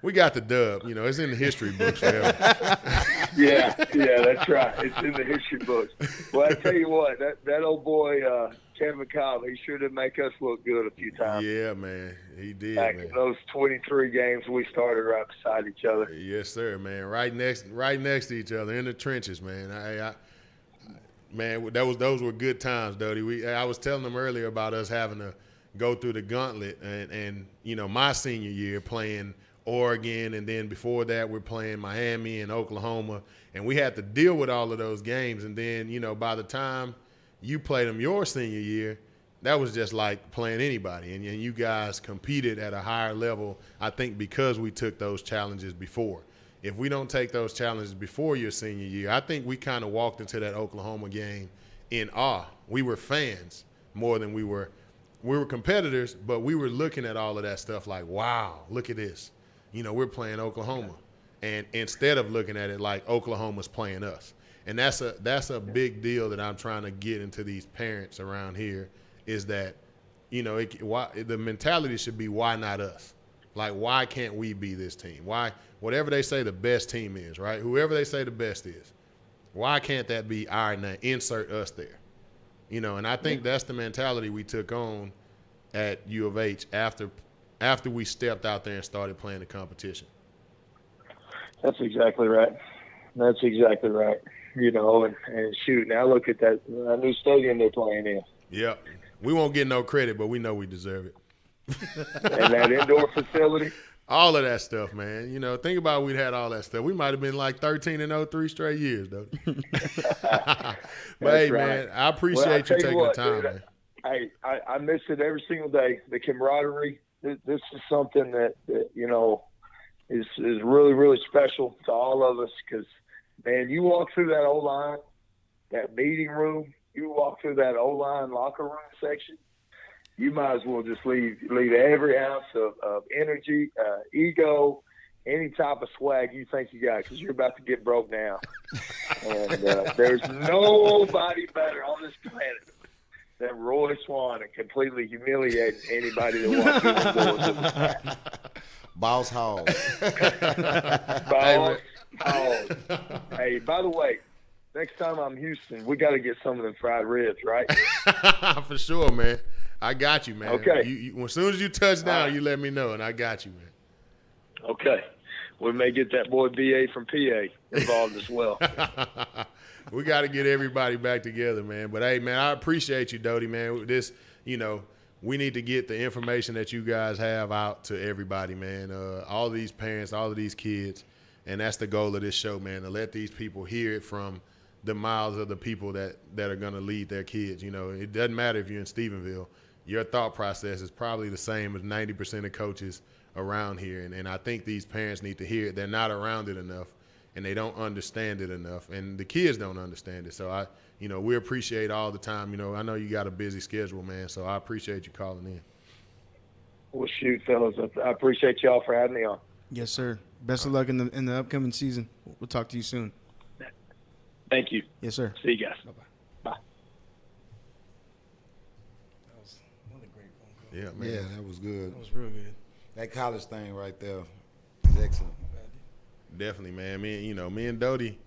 we got the dub. It's in the history books forever. Yeah, that's right. It's in the history books. Well, I tell you what, that old boy Kevin Cobb, he sure did make us look good a few times. Yeah, man, he did. Back in those 23 games, we started right beside each other. Yes, sir, man. Right next to each other in the trenches, man. Man, those were good times, Doty. I was telling them earlier about us having to go through the gauntlet, and my senior year playing Oregon, and then before that we're playing Miami and Oklahoma, and we had to deal with all of those games. And then by the time you played them your senior year, that was just like playing anybody, and you guys competed at a higher level, I think, because we took those challenges before. If we don't take those challenges before your senior year, I think we kind of walked into that Oklahoma game in awe. We were fans more than we were competitors, but we were looking at all of that stuff like, wow, look at this. We're playing Oklahoma. And instead of looking at it like Oklahoma's playing us. And that's a big deal that I'm trying to get into these parents around here, is that, the mentality should be, why not us? Like, why can't we be this team? Why, whatever they say the best team is, right? Whoever they say the best is, why can't that be our name? Insert us there. And I think that's the mentality we took on at U of H after we stepped out there and started playing the competition. That's exactly right. And shoot, now look at that new stadium they're playing in. Yep. We won't get no credit, but we know we deserve it. And that indoor facility. All of that stuff, man. Think about we'd had all that stuff. We might have been like 13-0 3 straight years, though. But hey, right, man, I appreciate you taking the time, man. I miss it every single day. The camaraderie. This is something that is really, really special to all of us, because, man, you walk through that O-line, that meeting room, you walk through that O-line locker room section, you might as well just leave every ounce of energy, ego, any type of swag you think you got, because you're about to get broke down. And there's nobody better on this planet than Roy Swan and completely humiliating anybody that walks through the doors of his hat. Boss Hall. Boss Hall. Hey, by the way, next time I'm in Houston, we got to get some of them fried ribs, right? For sure, man. I got you, man. Okay. As soon as you touch down, you let me know, and I got you, man. Okay. We may get that boy BA from PA involved as well. We got to get everybody back together, man. But, hey, man, I appreciate you, Doty, man. This, we need to get the information that you guys have out to everybody, man. All these parents, all of these kids. And that's the goal of this show, man, to let these people hear it from the mouths of the people that are going to lead their kids. It doesn't matter if you're in Stephenville. Your thought process is probably the same as 90% of coaches around here. And I think these parents need to hear it. They're not around it enough, and they don't understand it enough. And the kids don't understand it. So, we appreciate all the time. I know you got a busy schedule, man, so I appreciate you calling in. Well, shoot, fellas, I appreciate y'all for having me on. Yes, sir. Best of luck in the upcoming season. We'll talk to you soon. Thank you. Yes, sir. See you guys. Bye-bye. Bye. That was one of the great phone calls. Yeah, man. Yeah, that was good. That was real good. That college thing right there is excellent. Definitely, man. Me and Doty.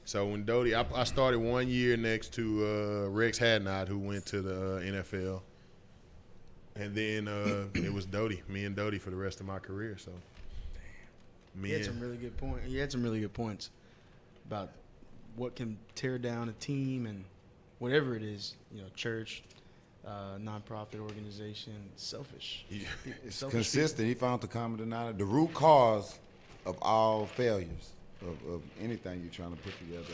So when Doty, I started 1 year next to Rex Hadnot, who went to the NFL. And then it was Doty, me and Doty for the rest of my career. So, He had some really good points. He had some really good points about what can tear down a team and whatever it is, church, nonprofit organization, selfish. Yeah. It's Selfish consistent. He found the common denominator, the root cause of all failures of anything you're trying to put together.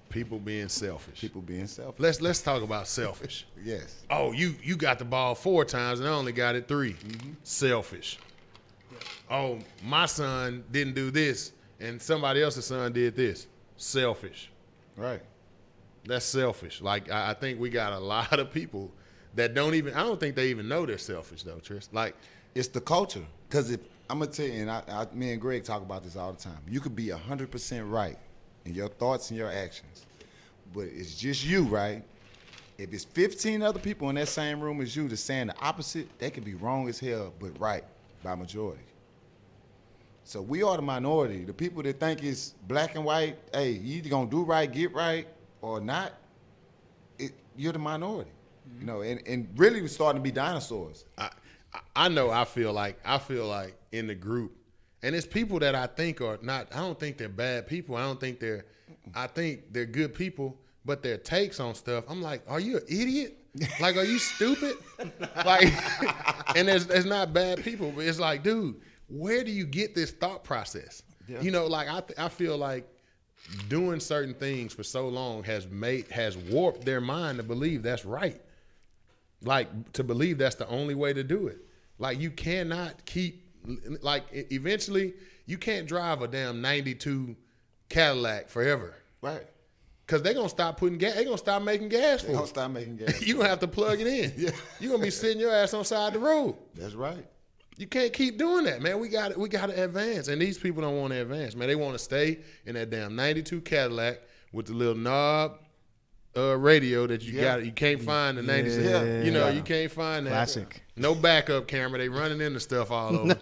People being selfish. People being selfish. Let's talk about selfish. Yes. Oh, you got the ball 4 times and I only got it 3. Mm-hmm. Selfish. Oh, my son didn't do this and somebody else's son did this. Selfish. Right. That's selfish. Like, I think we got a lot of people that don't think they even know they're selfish, though, Tris. Like, It's the culture. Because if I'm going to tell you, and me and Greg talk about this all the time, you could be 100% right in your thoughts and your actions, but it's just you, right? If it's 15 other people in that same room as you that's saying the opposite, they could be wrong as hell, but right by majority. So we are the minority. The people that think it's black and white, hey, you either going to do right, get right, or not, you're the minority. And really we're starting to be dinosaurs. I know I feel like in the group, and it's people that I think are not, I don't think they're bad people. I think they're good people, but their takes on stuff, I'm like, are you an idiot? Like, are you stupid? Like, and there's not bad people, but it's like, dude, where do you get this thought process? Yeah. Like I feel like doing certain things for so long has warped their mind to believe that's right. Like, to believe that's the only way to do it. Like, you cannot eventually you can't drive a damn 92 Cadillac forever. Right. Because they're going to stop putting gas. They're going to stop making gas for you. They're going to stop making gas. You're going to have to plug it in. Yeah. You're going to be sitting your ass on the side of the road. That's right. You can't keep doing that, man. We got to advance. And these people don't want to advance, man. They want to stay in that damn 92 Cadillac with the little knob radio that you got. You can't find the 96. Yeah. You can't find that. Classic. No backup camera. They running into stuff all over.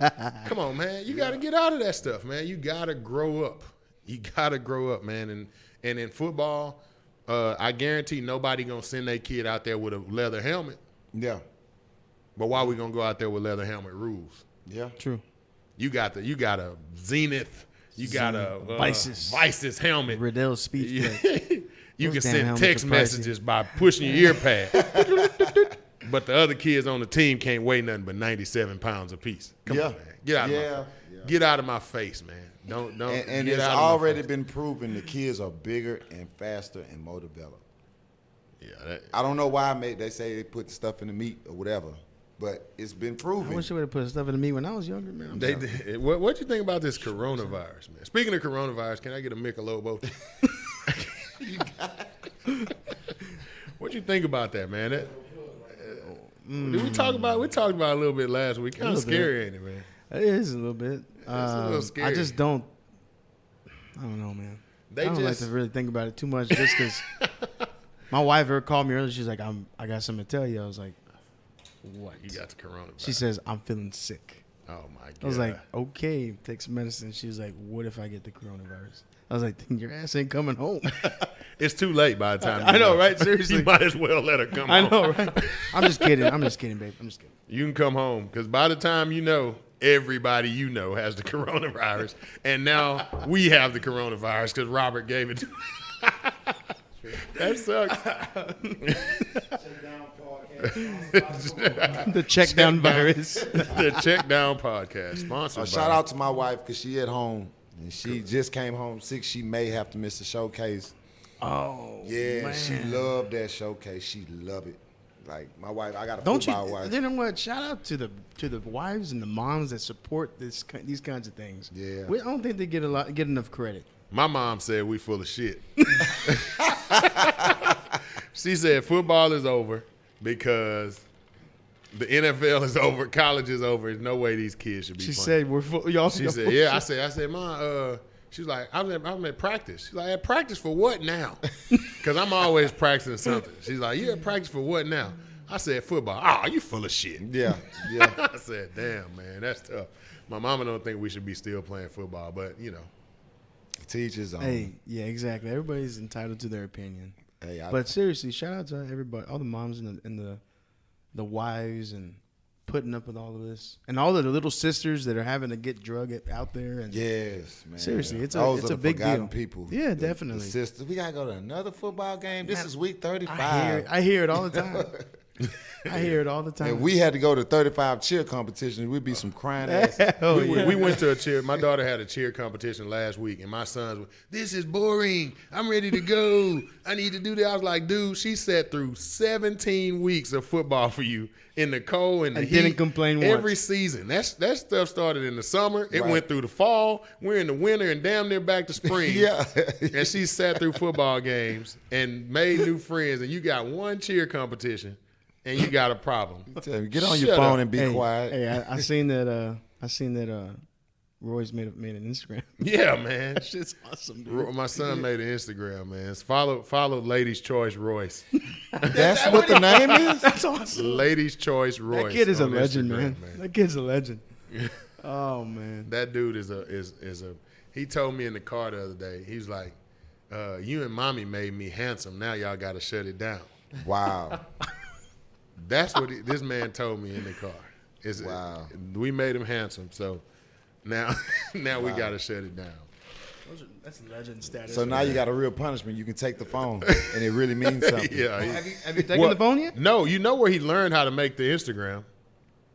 Come on, man. You got to get out of that stuff, man. You got to grow up. You got to grow up, man. And in football, I guarantee nobody going to send their kid out there with a leather helmet. Yeah. But why we going to go out there with leather helmet rules? Yeah. True. You got a Zenith. You got a Vices helmet. Riddell's speech. You Those can damn send helmets text are pricey. messages by pushing your ear pad. But the other kids on the team can't weigh nothing but 97 pounds apiece. Come on, man. Get out of my face. Get out of my face, man. Don't. And it's already been proven the kids are bigger and faster and more developed. Yeah. I don't know why they say they put stuff in the meat or whatever, but it's been proven. I wish I would have put stuff in me when I was younger, man. They did. What you think about this coronavirus, man? Speaking of coronavirus, can I get a Michelob? What you think about that, man? We talked about it a little bit last week. Kind of scary, ain't it, man? It is a little bit. It's a little scary. I just don't. I don't know, man. I don't like to really think about it too much, just because my wife called me earlier. She's like, I got something to tell you. I was like, what? You got the coronavirus. She says, I'm feeling sick. Oh my god. I was like, okay, take some medicine. She was like, what if I get the coronavirus? I was like, your ass ain't coming home. It's too late by the time. I know, right? Seriously. You might as well let her come home. I know, right? I'm just kidding, babe. I'm just kidding. You can come home because by the time you know, everybody you know has the coronavirus, and now we have the coronavirus because Robert gave it to me. That sucks. The check down virus. The check down podcast sponsored. Shout out to my wife because she at home and she just came home sick. She may have to miss the showcase. Oh, Yeah, man. she loved that showcase. She loved it. Like my wife, I got a Don't football you? wife. You know what? Shout out to the wives and the moms that support these kinds of things. Yeah. I don't think they get enough credit. My mom said we full of shit. She said football is over because the NFL is over, college is over. There's no way these kids should be She playing. said we're full. Y'all. She said, yeah. I said, Mom, she's like, I'm at practice. She's like, at practice for what now? Because I'm always practicing something. She's like, you at practice for what now? I said, football. Oh, you full of shit. Yeah. I said, damn, man, that's tough. My mama don't think we should be still playing football, but, you know. Teachers on. Hey, yeah, exactly. Everybody's entitled to their opinion. Hey, But seriously, shout out to everybody, all the moms and the wives, and putting up with all of this, and all of the little sisters that are having to get drug out there. And yes, man. seriously, it's Those a are the big forgotten deal. people. Yeah, The definitely. sisters, we gotta go to another football game. This is week 35. I hear it all the time. I hear it all the time. And we had to go to 35 cheer competition. We'd be some crying ass. Hell We, yeah. we went to a cheer. My daughter had a cheer competition last week, and my sons were, this is boring. I'm ready to go. I need to do that. I was like, dude, she sat through 17 weeks of football for you in the cold and the And heat. didn't complain once. Every season. That stuff started in the summer. It Right. went through the fall. We're in the winter and damn near back to spring. Yeah. And she sat through football games and made new friends. And you got one cheer competition, and you got a problem. Tell me, get on your Shut phone up. and be quiet. Hey, I seen that. Roy's made an Instagram. Yeah, man. That shit's awesome, dude. My son made an Instagram, man. Follow Ladies Choice Royce. That's what the name is? That's awesome. Ladies Choice Royce. That kid is a on legend, Instagram, man. That kid's a legend. Oh man. That dude is a. He told me in the car the other day. He's like, "You and mommy made me handsome. Now y'all got to shut it down." Wow. That's what this man told me in the car. Wow. We made him handsome, so now we got to shut it down. That's legend status. So now you got a real punishment. You can take the phone, and it really means something. Yeah. Have you taken the phone yet? No, you know where he learned how to make the Instagram?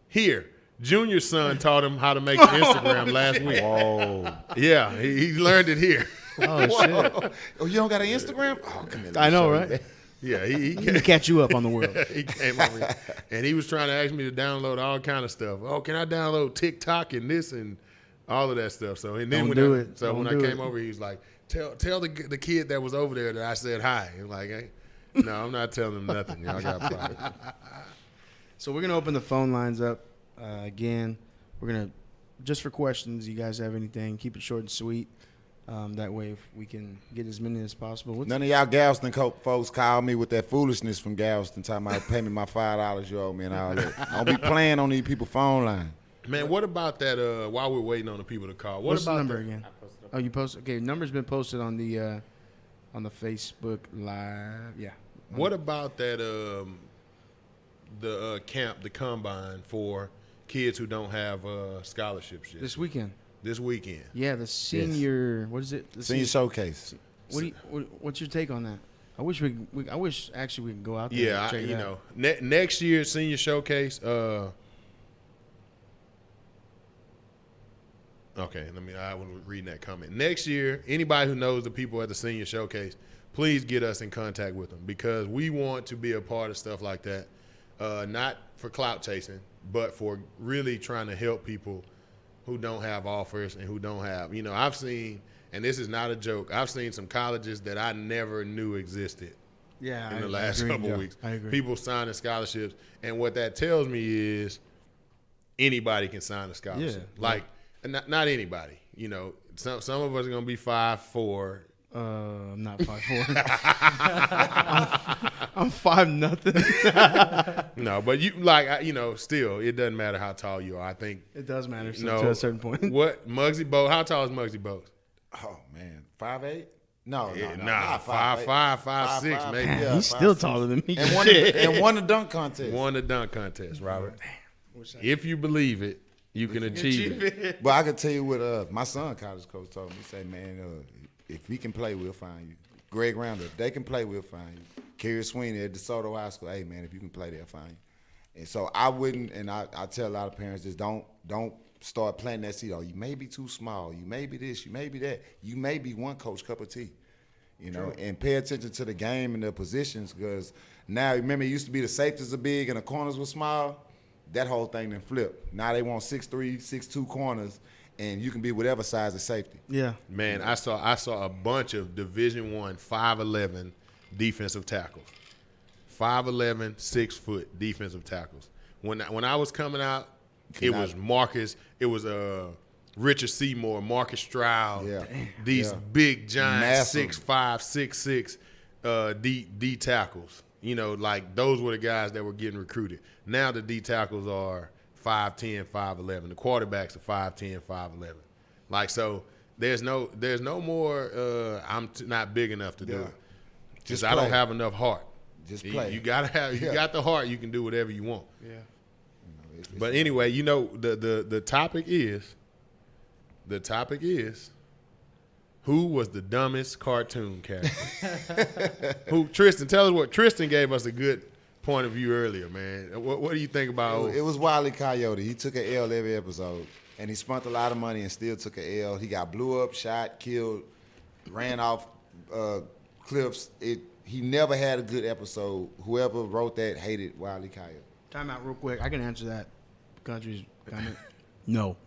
Here. Junior's son taught him how to make the Instagram last week. Whoa. Yeah, he learned it here. Oh shit. Oh, you don't got an Instagram? Oh, come here. let me I know, show you. right? Yeah, he Let me catch you up on the world. he came over here, and he was trying to ask me to download all kind of stuff. Oh, can I download TikTok and this and all of that stuff? So and then Don't when do I, it. so Don't when I do came it. over, he was like, "Tell the kid that was over there that I said hi." And like, hey, no, I'm not telling him nothing. Y'all got problems. So we're gonna open the phone lines up again. We're gonna just for questions. You guys have anything? Keep it short and sweet. That way, if we can get as many as possible. None of y'all Galveston folks call me with that foolishness from Galveston, talking about pay me my $5 you owe me and all that. I'll be playing on these people's phone line. Man, what about that? While we're waiting on the people to call, what What's the about number that? again? Oh, you posted. Okay, number's been posted on the Facebook Live. Yeah. What about that? The camp, the combine for kids who don't have scholarships yet. This weekend? This weekend. Yeah, the senior. What is it? The Senior showcase. What's your take on that? I wish actually we could go out there. Yeah, and check it out. next year's senior showcase. Okay, I will read that comment. Next year, anybody who knows the people at the senior showcase, please get us in contact with them because we want to be a part of stuff like that. Not for clout chasing, but for really trying to help people who don't have offers and who don't have. I've seen, and this is not a joke, I've seen some colleges that I never knew existed Yeah, in the I last agree. couple Yeah, weeks. I agree. People signing scholarships, and what that tells me is anybody can sign a scholarship. Yeah. Like, not anybody. You know, some of us are gonna be 5'4". I'm not 5'4". I'm 5'0". No, but you like you know, still it doesn't matter how tall you are. I think It does matter no, to a certain point. What Muggsy Bogues? How tall is Muggsy Bogues? Oh man, 5'8"? No, Yeah, no, nah, not 5'5", 5'6", 5'5", maybe. yeah. He's still 5'6". taller than me. And won the dunk contest. Won the dunk contest, Robert. If you believe it, you can achieve it. But I can tell you what my son college coach told me. He said, man, if we can play, we'll find you. Greg Rounder, if they can play, we'll find you. Kerry Sweeney at DeSoto High School, hey, man, if you can play, they'll find you. And so I wouldn't, and I tell a lot of parents, just don't start planting that seed. Oh, you may be too small. You may be this. You may be that. You may be one coach cup of tea. You know, and pay attention to the game and the positions, because now, remember, it used to be the safeties are big and the corners were small. That whole thing then flipped. Now they want 6'3", 6'2" corners, and you can be whatever size of safety. Yeah. Man, I saw a bunch of Division I 5'11" defensive tackles. 5'11", 6 foot defensive tackles. When I was coming out, it was Marcus. It was Richard Seymour, Marcus Stroud. Yeah. These Yeah. big giant Massive. 6'5", 6'6" D tackles. You know, like those were the guys that were getting recruited. Now the D tackles are 5'10", 5'11". The quarterbacks are 5'10", 5'11". Like, so there's no more I'm not big enough to do it. Just I don't have enough heart. Just play. You gotta have. You got the heart. You can do whatever you want. Yeah. But anyway, you know the topic is. Who was the dumbest cartoon character? Who? Tristan, tell us what Tristan gave us a good point of view earlier, man. What do you think about? It was Wile E. Coyote. He took an L every episode, and he spent a lot of money and still took an L. He got blew up, shot, killed, ran off cliffs. He never had a good episode. Whoever wrote that hated Wile E. Coyote. Time out real quick. I can answer that. Country's comment. No.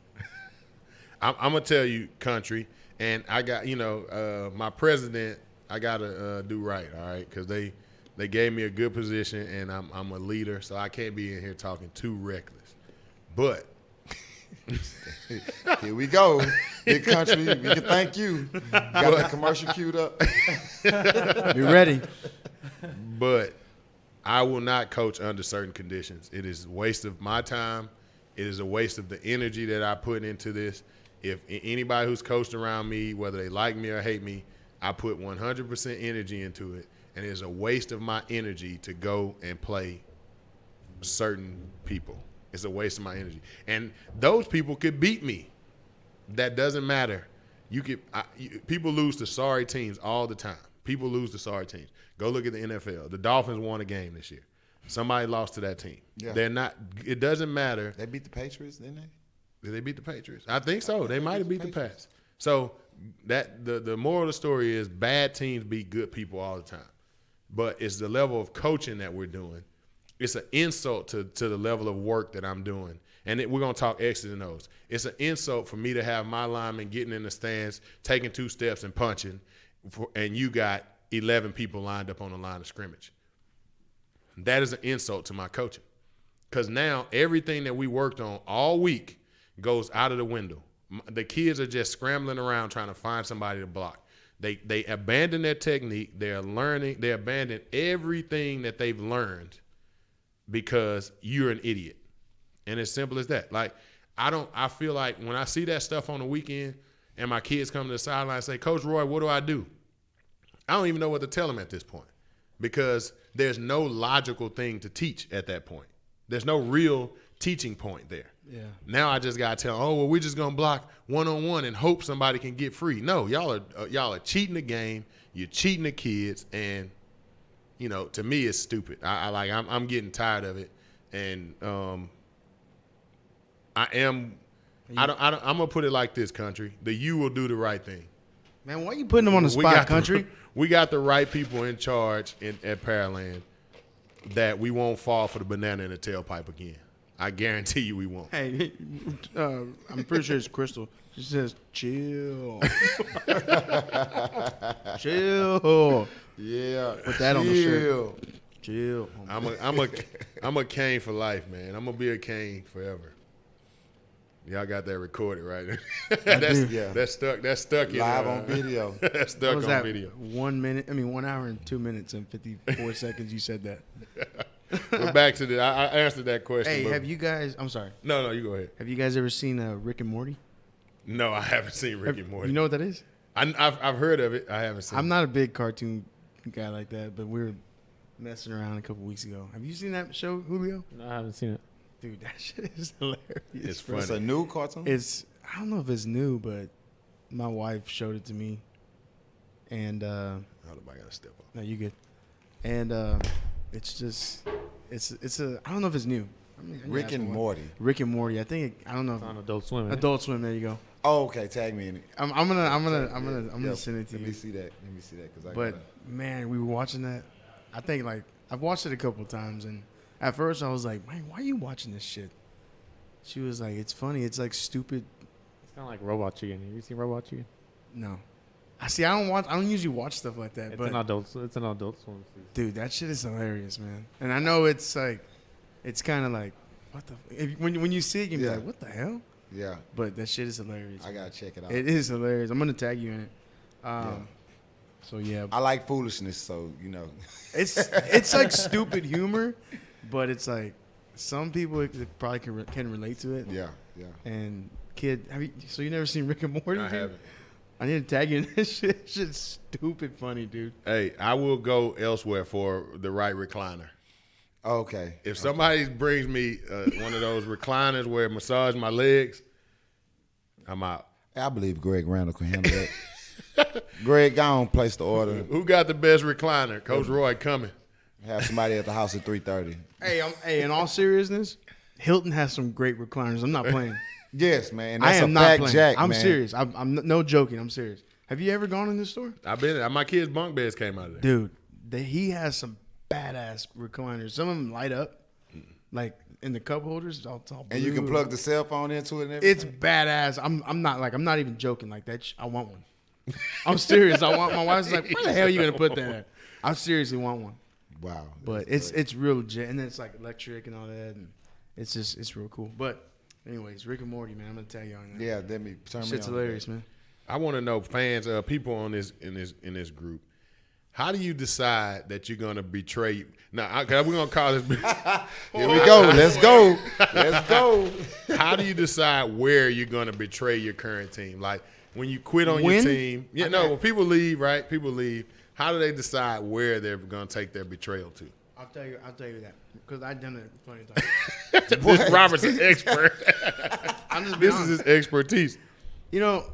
I'm gonna tell you, country, and I got my president. I gotta do right, all right, because they gave me a good position, and I'm a leader, so I can't be in here talking too reckless. But here we go, big country. We can thank you. Got that commercial queued up. Be ready. But I will not coach under certain conditions. It is a waste of my time. It is a waste of the energy that I put into this. If anybody who's coached around me, whether they like me or hate me, I put 100% energy into it, and it's a waste of my energy to go and play certain people. It's a waste of my energy. And those people could beat me. That doesn't matter. People lose to sorry teams all the time. People lose to sorry teams. Go look at the NFL. The Dolphins won a game this year. Somebody lost to that team. Yeah. They're not. It doesn't matter. They beat the Patriots, didn't they? Did they beat the Patriots? I think so. They might have beat the Pats. So that the moral of the story is bad teams beat good people all the time. But it's the level of coaching that we're doing. It's an insult to the level of work that I'm doing. And we're going to talk X's and O's. It's an insult for me to have my lineman getting in the stands, taking 2 steps and punching, and you got 11 people lined up on the line of scrimmage. That is an insult to my coaching. Because now everything that we worked on all week goes out of the window. The kids are just scrambling around trying to find somebody to block. They abandon their technique. They're learning. They abandon everything that they've learned because you're an idiot. And it's simple as that. Like, I feel like when I see that stuff on the weekend and my kids come to the sideline and say, Coach Roy, what do? I don't even know what to tell them at this point because there's no logical thing to teach at that point. There's no real teaching point there. Yeah. Now I just got to tell them, well, we're just going to block one-on-one and hope somebody can get free. No, y'all are cheating the game. You're cheating the kids. And, to me, it's stupid. I'm getting tired of it. And I'm going to put it like this, country. The U will do the right thing. Man, why are you putting them on the spot, country? We got the right people in charge at Pearland that we won't fall for the banana in the tailpipe again. I guarantee you we won't. Hey, I'm pretty sure it's Crystal. She says, "Chill, chill." Yeah. Put that on the shirt. Chill. I'm a Kane for life, man. I'm gonna be a Kane forever. Y'all got that recorded, right? That's stuck in Live on video. That's stuck What was on that? video. 1 hour and 2 minutes and 54 seconds. You said that. But back to the, I answered that question. Hey, but- have you guys? I'm sorry. No, you go ahead. Have you guys ever seen Rick and Morty? No, I haven't seen Rick and Morty. You know what that is? I've heard of it. I haven't seen. I'm not a big cartoon guy like that, but we were messing around a couple weeks ago. Have you seen that show, Julio? No, I haven't seen it. Dude, that shit is hilarious. It's bro. funny. It's a new cartoon? I don't know if it's new, but my wife showed it to me, and Hold up, I gotta step up. no, you good. And it's just, it's a. I don't know if it's new. I need to Rick ask and my wife. Morty. Rick and Morty. I think I don't know. It's on Adult Swim. Isn't it? Adult Swim. There you go. Oh, okay. Tag me in it. I'm gonna send it to Let me you. see that. Let me see that. Cause I But gotta, man, we were watching that. I think like I've watched it a couple of times, and at first I was like, "Man, why are you watching this shit?" She was like, "It's funny. It's like stupid." It's kind of like Robot Chicken. Have you seen Robot Chicken? No, I see. I don't usually watch stuff like that. It's but an Adult Swim season. dude, that shit is hilarious, man. And I know it's like, it's kind of like, what the? When you see it, you be Yeah. like, "What the hell?" yeah, But that shit is hilarious. I gotta check it out. It is hilarious. I'm gonna tag you in it. Yeah. So yeah, I like foolishness, so you know. it's like stupid humor, but it's like some people probably can relate to it. Yeah, yeah. And kid, so you never seen Rick and Morty? I dude? haven't. I need to tag you in this shit. Shit's stupid funny, dude. Hey, I will go elsewhere for the right recliner. Okay. If somebody brings me one of those recliners where it massage my legs, I'm out. I believe Greg Randall can handle that. Greg, go on, place the order. Who got the best recliner? Coach Roy coming. Have somebody at the house at 3:30. Hey, in all seriousness, Hilton has some great recliners. I'm not playing. Yes, man. I That's am a not fact, playing. Jack. I'm man. serious. I'm no joking. I'm serious. Have you ever gone in this store? I've been. My kids' bunk beds came out of there. Dude, he has some badass recliners. Some of them light up, like in the cup holders. It's all And you can blue. plug the cell phone into it and everything. It's badass. I'm not even joking like that. I want one. I'm serious. I want. My wife's like, where the hell are you gonna put that at? I seriously want one. Wow. But it's real legit, and then it's like electric and all that, and it's real cool. But anyways, Rick and Morty, man, I'm gonna tag you on that. Yeah, let me turn me Shit's on hilarious, that. man. I want to know, fans, people on this in this group. How do you decide that you're gonna betray? Now, we're gonna call this. Here we go. Let's go. Let's go. How do you decide where you're gonna betray your current team? Like when you quit on your When? team. Yeah, no. When people leave, right? People leave. How do they decide where they're gonna take their betrayal to? I'll tell you that because I've done it plenty of times. This Robert's an expert. I'm just being This is honest. his expertise. You know,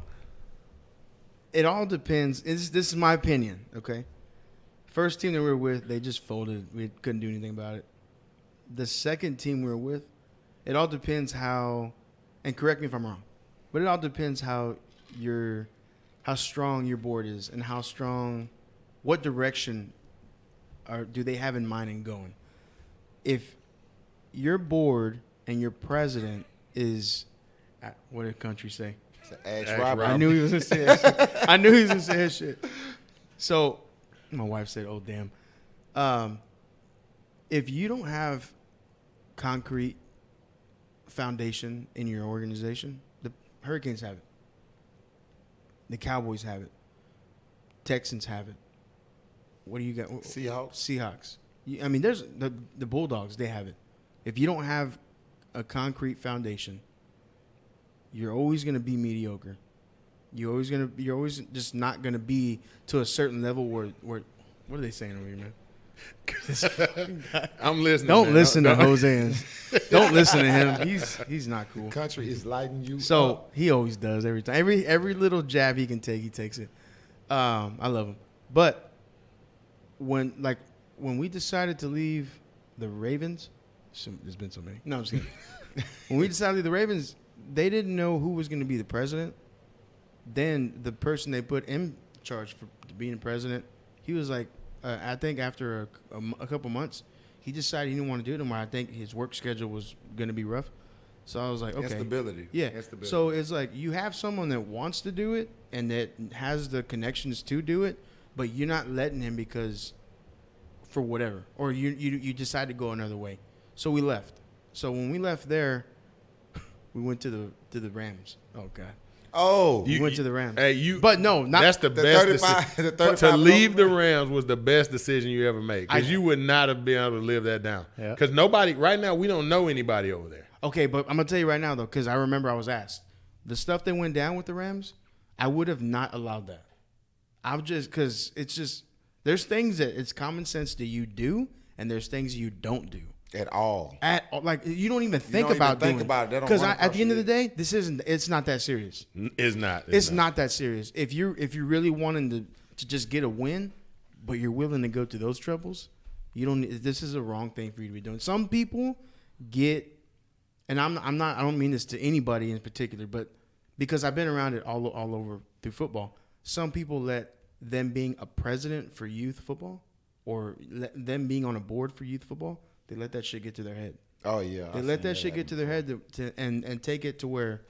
it all depends. This is my opinion, okay? First team that we were with, they just folded. We couldn't do anything about it. The second team we were with, it all depends how, and correct me if I'm wrong, but it all depends how strong your board is and how strong, what direction do they have in mind and going. If your board and your president is, what did country say? Ask Ask Robert. Rob. I knew he was gonna say that shit. I knew he was gonna say that shit. So my wife said, "Oh damn." If you don't have concrete foundation in your organization, the Hurricanes have it. The Cowboys have it. Texans have it. What do you got? Seahawks. Seahawks. I mean, there's the Bulldogs. They have it. If you don't have a concrete foundation, you're always going to be mediocre. You're always just not going to be to a certain level where what are they saying over here, man? I'm listening. Don't man. listen to Don't- Jose. Don't listen to him. He's not cool. Country is lighting you So up. he always does every time. Every little jab he can take, he takes it. I love him. But when we decided to leave the Ravens, there's been so many. No, I'm just kidding. When we decided to leave the Ravens, they didn't know who was going to be the president. Then the person they put in charge for being president, he was like, I think after a couple months, he decided he didn't want to do it anymore. I think his work schedule was going to be rough. So I was like, okay. Instability. Yeah. Instability. So it's like you have someone that wants to do it and that has the connections to do it, but you're not letting him because for whatever. Or you decide to go another way. So we left. So when we left there, we went to the Rams. Oh, God. Oh. We went to the Rams. Hey, but no, not that's the best decision. the 35 To leave the Rams was the best decision you ever made because I- you would not have been able to live that down. Yeah. Because nobody right now we don't know anybody over there. Okay, but I'm going to tell you right now, though, because I remember I was asked. The stuff that went down with the Rams, I would have not allowed that. Because it's just, there's things that it's common sense that you do, and there's things you don't do. At all. Like, you don't even think don't even about think doing about it. That don't Because run at across the end of your the day, it's not that serious. It's not. It's not that serious. If you're really wanting to just get a win, but you're willing to go through those troubles, you don't. This is a wrong thing for you to be doing. Some people get, and I don't mean this to anybody in particular, but because I've been around it all over through football, some people let them being a president for youth football or them being on a board for youth football, they let that shit get to their head. Oh, yeah. They let that shit get to their head and take it to where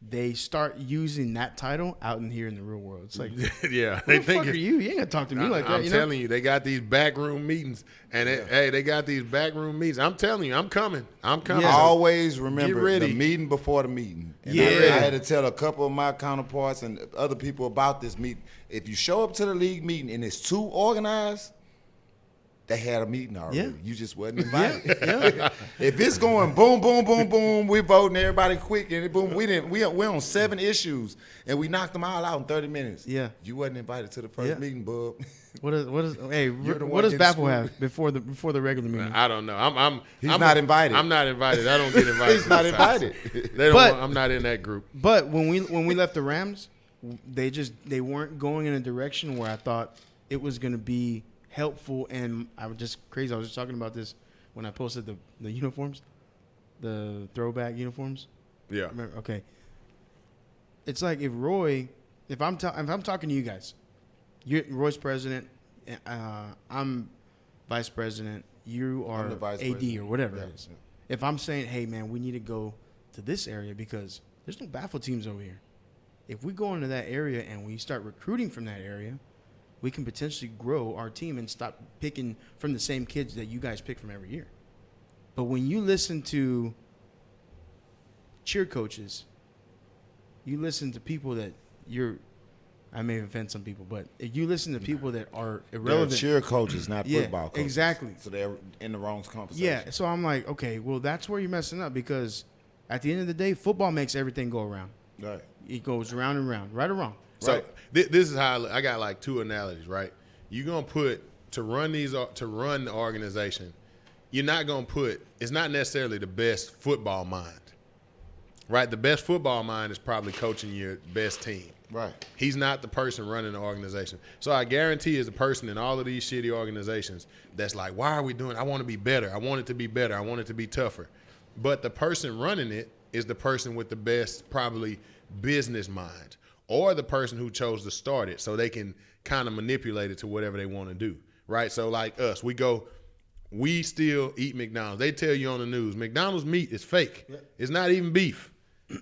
they start using that title out in here in the real world. It's like, yeah, who the fuck are you? You ain't gonna talk to me like that. I'm telling you, they got these backroom meetings, and they got these backroom meetings. I'm telling you, I'm coming. Yeah. Always remember ready. the meeting before the meeting. And Yeah. I had to tell a couple of my counterparts and other people about this meeting. If you show up to the league meeting and it's too organized, they had a meeting already. Yeah. You just wasn't invited. Yeah. If it's going boom, boom, boom, boom, we voting everybody quick and boom. We're on 7 issues and we knocked them all out in 30 minutes. Yeah. You wasn't invited to the first Yeah. meeting, bub. What the what one does getting Baffle screwed. have before the regular meeting? I don't know. He's not invited. I'm not invited. I don't get invited. He's not invited. They don't. But- I'm not in that group. But when we left the Rams, they weren't going in a direction where I thought it was going to be helpful. And I was just crazy. I was just talking about this when I posted the uniforms, the throwback uniforms. Yeah. Remember? Okay. It's like if I'm talking to you guys, Roy's president, I'm vice president, you are I'm the vice AD president. or whatever Yeah, it is. yeah. If I'm saying, hey man, we need to go to this area because there's no Baffle teams over here. If we go into that area and we start recruiting from that area, we can potentially grow our team and stop picking from the same kids that you guys pick from every year. But when you listen to cheer coaches, you listen to people that I may offend some people, but if you listen to people that are They're irrelevant. cheer coaches, not Yeah, football coaches. exactly. So they're in the wrong conversation. Yeah, so I'm like, okay, well, that's where you're messing up because at the end of the day, football makes everything go around. Right. It goes round and round, right or wrong. So Right. this is how I got like 2 analogies, right? You're gonna put to run the organization. You're not gonna put. It's not necessarily the best football mind, right? The best football mind is probably coaching your best team. Right. He's not the person running the organization. So I guarantee is a person in all of these shitty organizations that's like, why are we doing it? I want to be better. I want it to be better. I want it to be tougher. But the person running it is the person with the best probably business mind or the person who chose to start it so they can kind of manipulate it to whatever they want to do, right? So like us, we still eat McDonald's. They tell you on the news, McDonald's meat is fake. It's not even beef.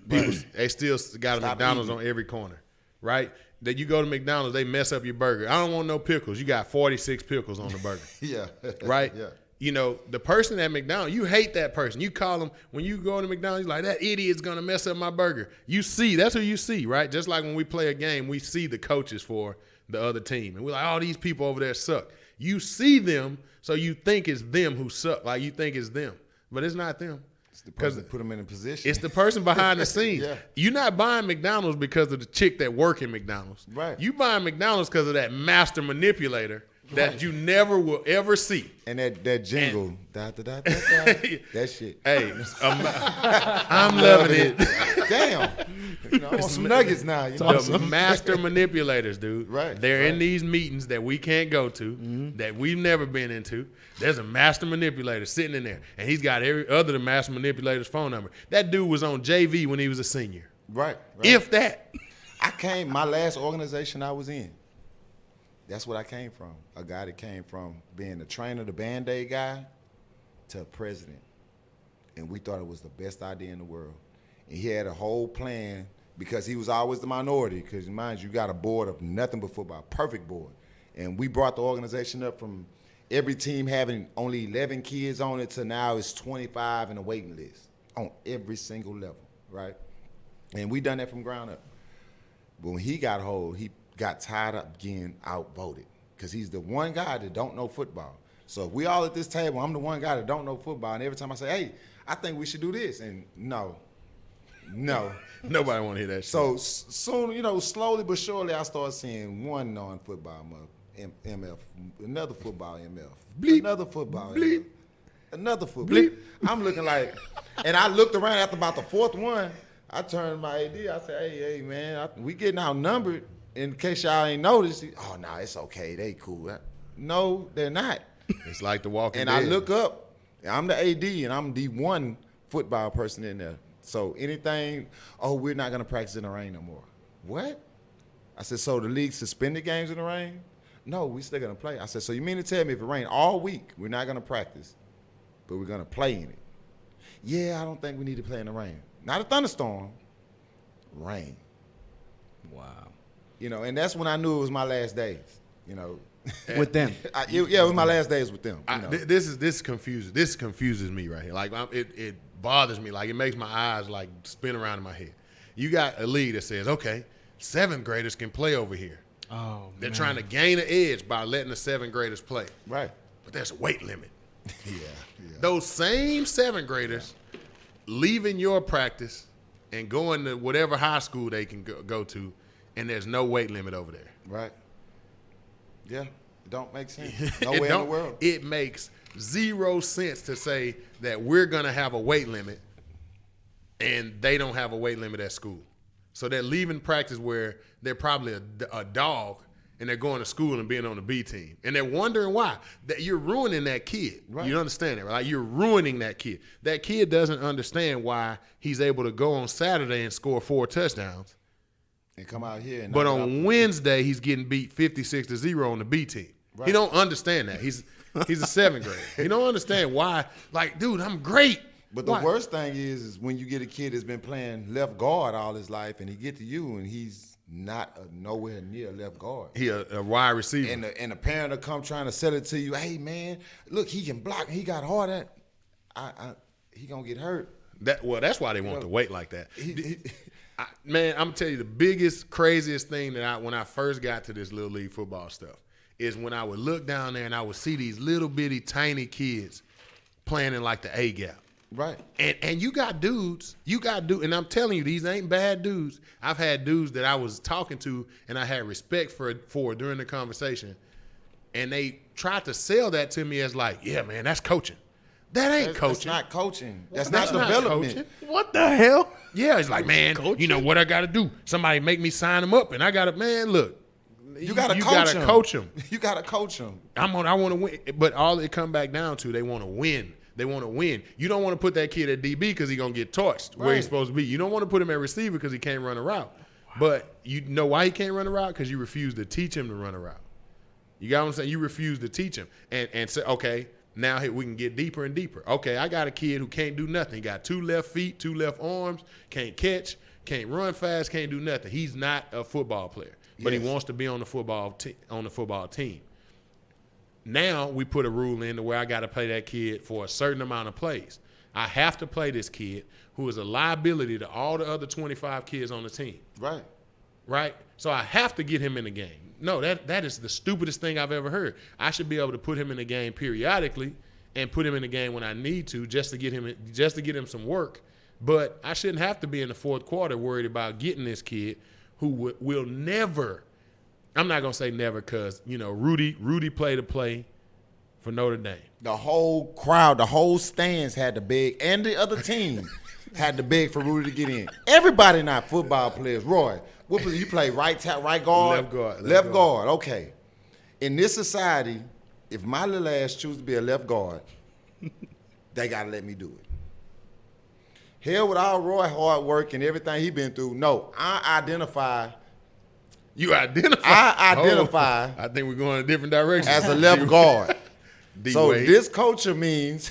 People, they still got a Stop McDonald's eating. on every corner, right? That you go to McDonald's, they mess up your burger. I don't want no pickles. You got 46 pickles on the burger, Yeah. right? Yeah. You know, the person at McDonald's, you hate that person. You call them, when you go to McDonald's, you're like, that idiot's going to mess up my burger. You see, that's who you see, right? Just like when we play a game, we see the coaches for the other team. And we're like, oh, these people over there suck. You see them, so you think it's them who suck. Like you think it's them. But it's not them. It's the person that put them in a position. It's the person behind the scenes. Yeah. You're not buying McDonald's because of the chick that work in McDonald's. Right. You buying McDonald's because of that master manipulator that you never will ever see. And that jingle, da, da, da, da, da, that shit. Hey, I'm loving it. Damn. You know, I want some nuggets now. You know? The master manipulators, dude. Right, They're in right. these meetings that we can't go to, that we've never been into. There's a master manipulator sitting in there, and he's got every other the master manipulator's phone number. That dude was on JV when he was a senior. Right. If that. my last organization I was in, That's what I came from. A guy that came from being a trainer, the Band-Aid guy, to a president. And we thought it was the best idea in the world. And he had a whole plan because he was always the minority. Because mind you, got a board of nothing but football, perfect board. And we brought the organization up from every team having only 11 kids on it to now it's 25 in a waiting list on every single level, right? And we done that from ground up. But when he got hold, he got tired of getting outvoted because he's the one guy that don't know football. So if we all at this table, I'm the one guy that don't know football, and every time I say, hey, I think we should do this, and no. Nobody want to hear that shit. So soon, slowly but surely, I started seeing one non-football MF, another football MF, Bleep. another football Bleep. MF, another football. Bleep. I'm looking like, and I looked around after about the fourth one, I turned to my AD, I said, hey, man, we getting outnumbered. In case y'all ain't noticed, oh, no, it's okay. They cool. No, they're not. It's like the Walking Dead. And I look up, I'm the AD, and I'm the one football person in there. So anything, we're not going to practice in the rain no more. What? I said, so the league suspended games in the rain? No, we still going to play. I said, so you mean to tell me if it rained all week, we're not going to practice, but we're going to play in it? Yeah, I don't think we need to play in the rain. Not a thunderstorm, rain. Wow. And that's when I knew it was my last days, With them. It was my last days with them. This confuses me right here. Like it bothers me. Like it makes my eyes like spin around in my head. You got a league that says, okay, 7th graders can play over here. Oh, They're trying to gain an edge by letting the 7th graders play. Right. But there's a weight limit. Yeah. Those same 7th graders leaving your practice and going to whatever high school they can go to, and there's no weight limit over there. Right. Yeah. It don't make sense. Nowhere in the world. It makes zero sense to say that we're going to have a weight limit and they don't have a weight limit at school. So they're leaving practice where they're probably a dog and they're going to school and being on the B team. And they're wondering why. That you're ruining that kid. Right. You understand that, right? Like you're ruining that kid. That kid doesn't understand why he's able to go on Saturday and score 4 touchdowns. And come out here. And But on Wednesday, he's getting beat 56-0 on the B team. Right. He don't understand that. He's a 7th grader. He don't understand why. Like, dude, I'm great. But the worst thing is when you get a kid that's been playing left guard all his life and he get to you and he's not nowhere near left guard. He a wide receiver. And the parent will come trying to sell it to you. Hey, man, look, he can block. He got hard at. He going to get hurt. That's why they want to wait like that. Man, I'm telling you, the biggest, craziest thing that when I first got to this little league football stuff is when I would look down there and I would see these little bitty tiny kids playing in like the A gap. Right. And you got dudes, and I'm telling you, these ain't bad dudes. I've had dudes that I was talking to and I had respect for during the conversation, and they tried to sell that to me as like, yeah, man, that's coaching. That ain't coaching. That's not coaching. That's That's not not development. coaching. What the hell? Yeah, it's like, man, you know what I got to do? Somebody make me sign them up, and I got to, man, look. You got to coach them. You got to coach them. I want to win. But all it come back down to, they want to win. They want to win. You don't want to put that kid at DB because he's going to get torched where he's supposed to be. You don't want to put him at receiver because he can't run a route. But you know why he can't run a route? Because you refuse to teach him to run a route. You got what I'm saying? You refuse to teach him. And say, okay, now we can get deeper and deeper. Okay, I got a kid who can't do nothing. He got 2 left feet, 2 left arms, can't catch, can't run fast, can't do nothing. He's not a football player, but he wants to be on the football team. Now we put a rule in to where I got to play that kid for a certain amount of plays. I have to play this kid who is a liability to all the other 25 kids on the team. Right. Right? So I have to get him in the game. No, that is the stupidest thing I've ever heard. I should be able to put him in the game periodically and put him in the game when I need to just to get him some work. But I shouldn't have to be in the fourth quarter worried about getting this kid who will never – I'm not going to say never because, Rudy played a play for Notre Dame. The whole crowd, the whole stands had to beg, and the other team had to beg for Rudy to get in. Everybody not football players. Roy, what position you play? Right guard? Left guard. Okay. In this society, if my little ass choose to be a left guard, they got to let me do it. Hell with all Roy hard work and everything he been through. No, I identify. You identify. I identify I think we're going a different direction. as a left guard. So D-Wade. this culture means,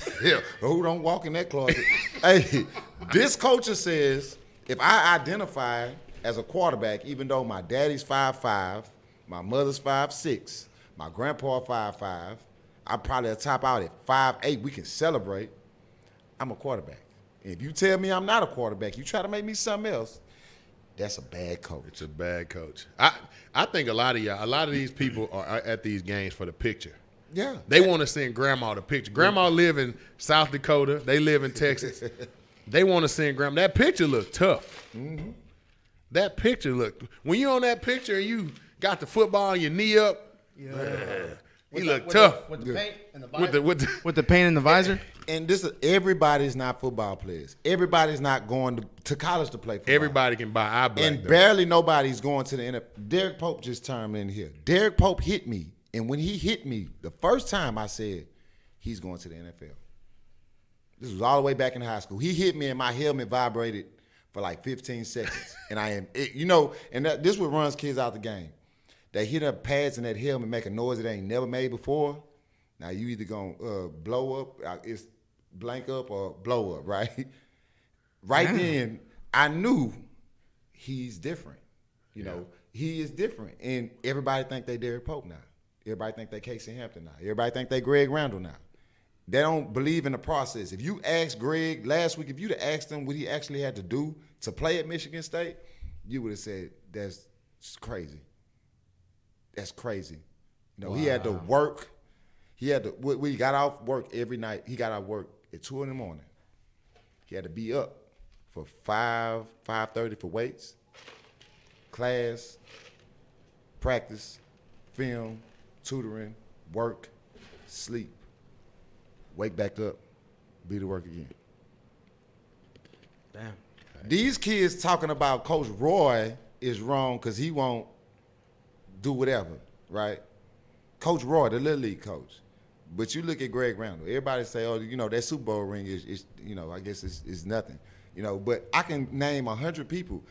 who don't walk in that closet? Hey, this culture says if I identify as a quarterback, even though my daddy's 5'5", my mother's 5'6", my grandpa 5'5", I probably top out at 5'8", we can celebrate. I'm a quarterback. And if you tell me I'm not a quarterback, you try to make me something else, that's a bad coach. It's a bad coach. I think a lot of these people are at these games for the picture. Yeah. They want to send grandma the picture. Grandma live in South Dakota. They live in Texas. They want to send grandma. That picture look tough. Mm-hmm. That picture look. When you on that picture and you got the football and your knee up, he look tough. With the paint and the visor. With the paint and the visor. And this is everybody's not football players. Everybody's not going to college to play football. everybody can buy eye black. And though. barely nobody's going to the NFL. Derek Pope just turned in here. Derek Pope hit me. And when he hit me, the first time I said, he's going to the NFL. This was all the way back in high school. He hit me and my helmet vibrated for like 15 seconds. And this what runs kids out the game. They hit up pads in that helmet, make a noise that ain't never made before. Now you either gonna blow up, it's blank up or blow up, right? Then, I knew he's different. You know, he is different. And everybody think they Derek Pope now. Everybody think they Casey Hampton now. Everybody think they Greg Randall now. They don't believe in the process. If you asked Greg last week, if you'd have asked him what he actually had to do to play at Michigan State, you would have said, that's crazy. That's crazy. You know, he had to work. He got off work every night. He got off work at 2 in the morning. He had to be up for 5:30 for weights, class, practice, film, tutoring, work, sleep, wake back up, be to work again. Damn. These kids talking about Coach Roy is wrong because he won't do whatever, right? Coach Roy, the Little League coach. But you look at Greg Randall. Everybody say, oh, you know, that Super Bowl ring is you know, I guess it's nothing. You know, but I can name 100 people.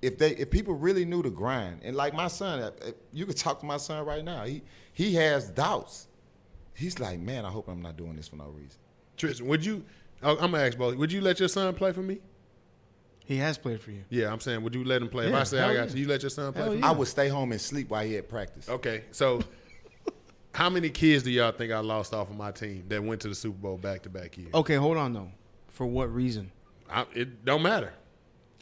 If people really knew the grind, and like my son, you could talk to my son right now. He has doubts. He's like, man, I hope I'm not doing this for no reason. Tristan, I'm gonna ask both. Would you let your son play for me? He has played for you. Yeah, I'm saying, would you let him play? If Yeah, I say I got hell you let your son play for me? I would stay home and sleep while he had practice. Okay, so how many kids do y'all think I lost off of my team that went to the Super Bowl back-to-back years? Okay, hold on though. For what reason? It don't matter.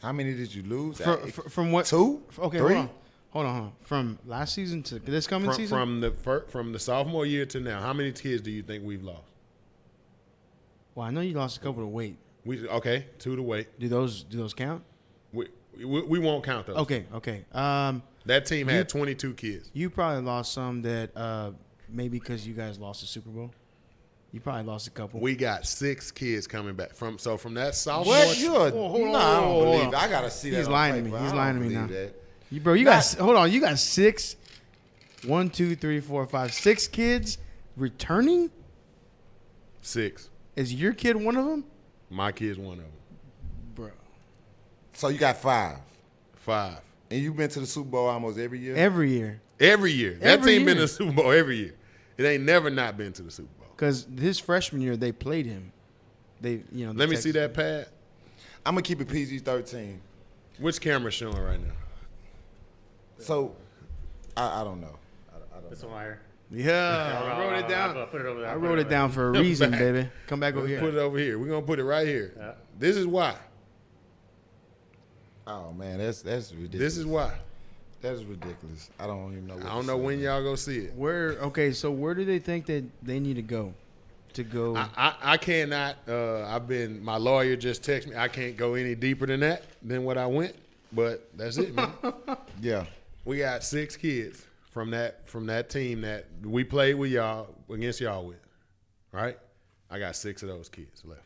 How many did you lose? From what? 2? Okay, 3? Hold on. From last season to this coming season? From the sophomore year to now, how many kids do you think we've lost? Well, I know you lost a couple to weight. 2 to weight. Do those count? We won't count those. Okay. That team had 22 kids. You probably lost some that maybe because you guys lost the Super Bowl. You probably lost a couple. We got 6 kids coming back from that sophomore. What? I don't believe it. I gotta see that. He's on lying to paper. me. He's I don't lying to me believe now. that. You got hold on. You got 6. 1, 2, 3, 4, 5, 6 kids returning. 6. Is your kid one of them? My kid's one of them. Bro. So you got 5. 5. And you've been to the Super Bowl almost every year? Every year. Every year. That Every team been to year. the Super Bowl every year. It ain't never not been to the Super Bowl. Because his freshman year, they played him. Let me see that pad. I'm going to keep it PG-13. Which camera's showing right now? So, I don't know. This one right here. Yeah, I wrote it down. Put it over there. I wrote it down for a reason, baby. Come back over Let's here. put it over here. We're going to put it right here. Yeah. This is why. Oh, man, that's ridiculous. This is why. That is ridiculous. I don't even know what I don't to know say. when y'all go see it. So where do they think that they need to go? I cannot. My lawyer just texted me. I can't go any deeper than what I went. But that's it, man. Yeah. We got 6 kids from that team that we played with y'all against y'all with, right? I got 6 of those kids left.